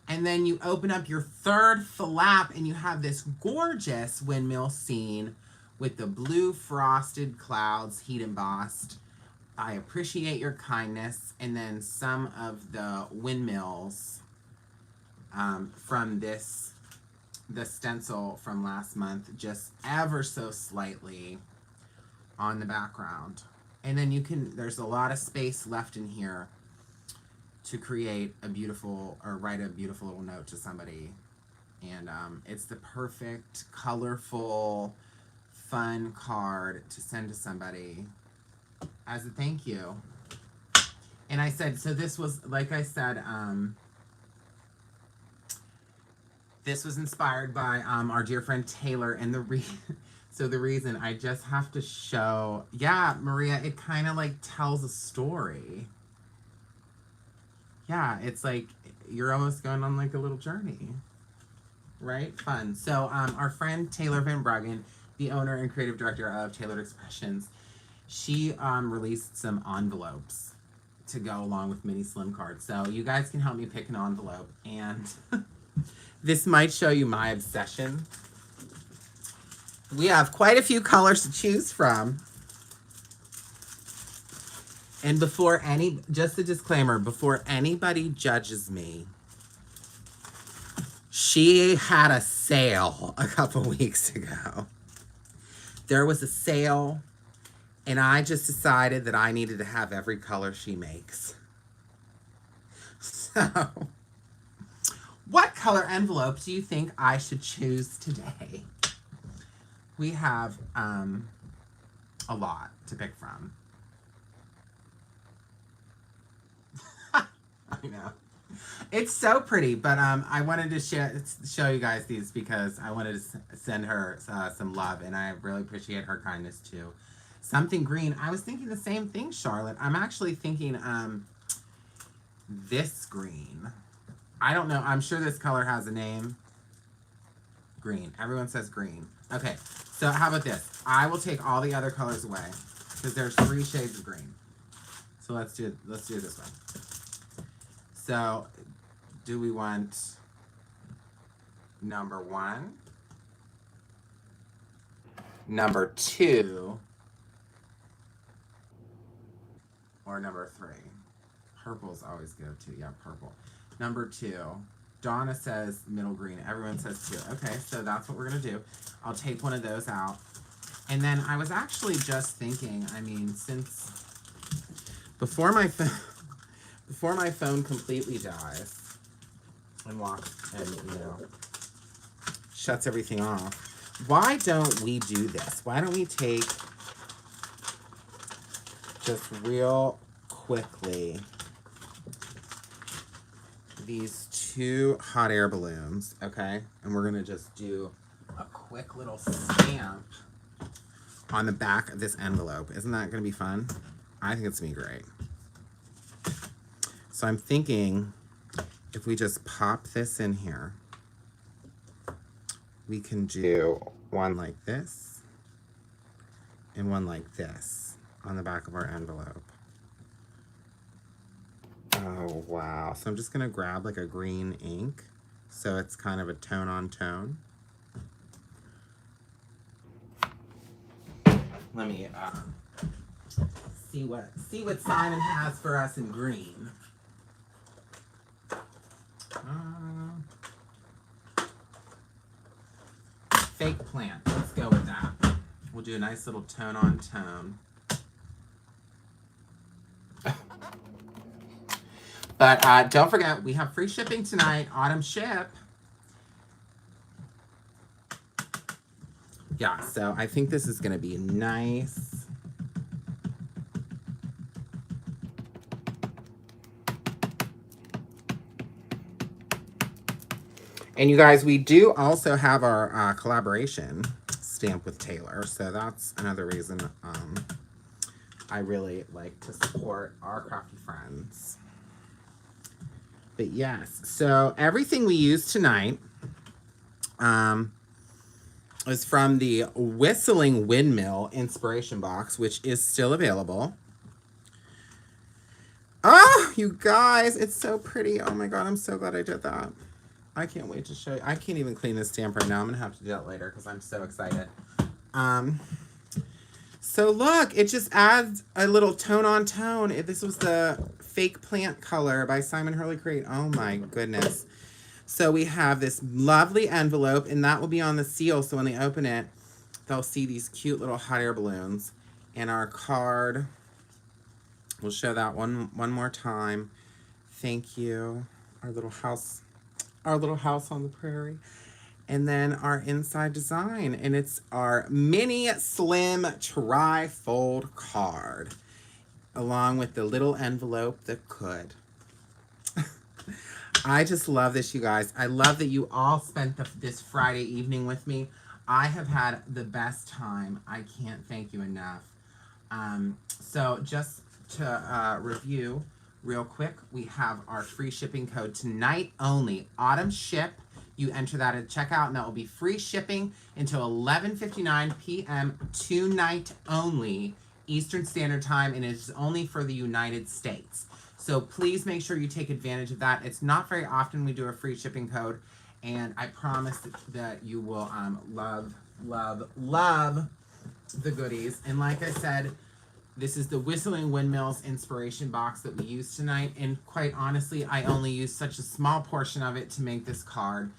And then you open up your third flap and you have this gorgeous windmill scene with the blue frosted clouds heat embossed. I appreciate your kindness. And then some of the windmills from the stencil from last month, just ever so slightly on the background. And then there's a lot of space left in here to create a beautiful, or write a beautiful little note to somebody. And it's the perfect, colorful, fun card to send to somebody as a thank you. And I said, so this was, like I said, this was inspired by our dear friend Taylor, and the reason I just have to show, yeah, Maria, it kind of like tells a story. Yeah, it's like you're almost going on like a little journey, right? Fun. So our friend Taylor Van Bruggen, the owner and creative director of Tailored Expressions, she released some envelopes to go along with mini slim cards. So you guys can help me pick an envelope, and this might show you my obsession We have quite a few colors to choose from. And just a disclaimer, before anybody judges me, she had a sale a couple weeks ago. There was a sale, and I just decided that I needed to have every color she makes. So, what color envelope do you think I should choose today? We have a lot to pick from. I know. It's so pretty, but I wanted to show you guys these because I wanted to send her some love, and I really appreciate her kindness too. Something green. I was thinking the same thing, Charlotte. I'm actually thinking this green. I don't know. I'm sure this color has a name. Green. Everyone says green. Okay, so how about this? I will take all the other colors away because there's 3 shades of green. So let's do it this way. So, do we want number 1, number 2, or number 3? Purple's always good too. Yeah, purple. Number 2. Donna says middle green. Everyone says 2. Okay, so that's what we're gonna do. I'll take one of those out. And then I was actually just thinking, I mean, since before my phone completely dies and shuts everything off, why don't we do this? Why don't we take just real quickly these 2 hot air balloons, okay? And we're gonna just do a quick little stamp on the back of this envelope. Isn't that gonna be fun? I think it's gonna be great. So I'm thinking if we just pop this in here, we can do one like this and one like this on the back of our envelope. Oh, wow. So I'm just going to grab like a green ink so it's kind of a tone on tone. Let me see what Simon has for us in green. Fake plant. Let's go with that. We'll do a nice little tone on tone. But don't forget, we have free shipping tonight. Autumn ship. Yeah, so I think this is going to be nice. And you guys, we do also have our collaboration stamp with Taylor. So that's another reason I really like to support our crafty friends. But yes, so everything we use tonight is from the Whistling Windmill inspiration box, which is still available. Oh, you guys, it's so pretty. Oh my God, I'm so glad I did that. I can't wait to show you. I can't even clean this stamp right now. I'm gonna have to do that later because I'm so excited. So look, it just adds a little tone on tone. This was the Fake Plant color by Simon Hurley Create. Oh my goodness. So we have this lovely envelope, and that will be on the seal. So when they open it, they'll see these cute little hot air balloons. And our card, we'll show that one more time. Thank you. Our little house on the prairie. And then our inside design, and it's our mini slim tri-fold card, along with the little envelope that could. I just love this, you guys. I love that you all spent this Friday evening with me. I have had the best time. I can't thank you enough. So just to review real quick, we have our free shipping code tonight only, Autumn Ship. You enter that at checkout, and that will be free shipping until 11:59 p.m. tonight only, Eastern Standard Time, and it's only for the United States. So please make sure you take advantage of that. It's not very often we do a free shipping code, and I promise that you will love love, love the goodies. And like I said, this is the Whistling Windmills inspiration box that we used tonight. And quite honestly, I only used such a small portion of it to make this card.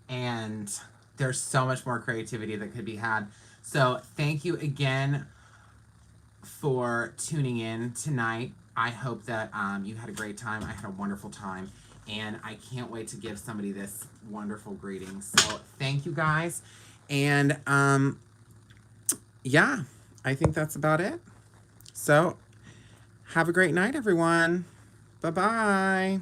And there's so much more creativity that could be had. So thank you again for tuning in tonight. I hope that you had a great time. I had a wonderful time. And I can't wait to give somebody this wonderful greeting. So thank you guys. And yeah, I think that's about it. So have a great night, everyone. Bye-bye.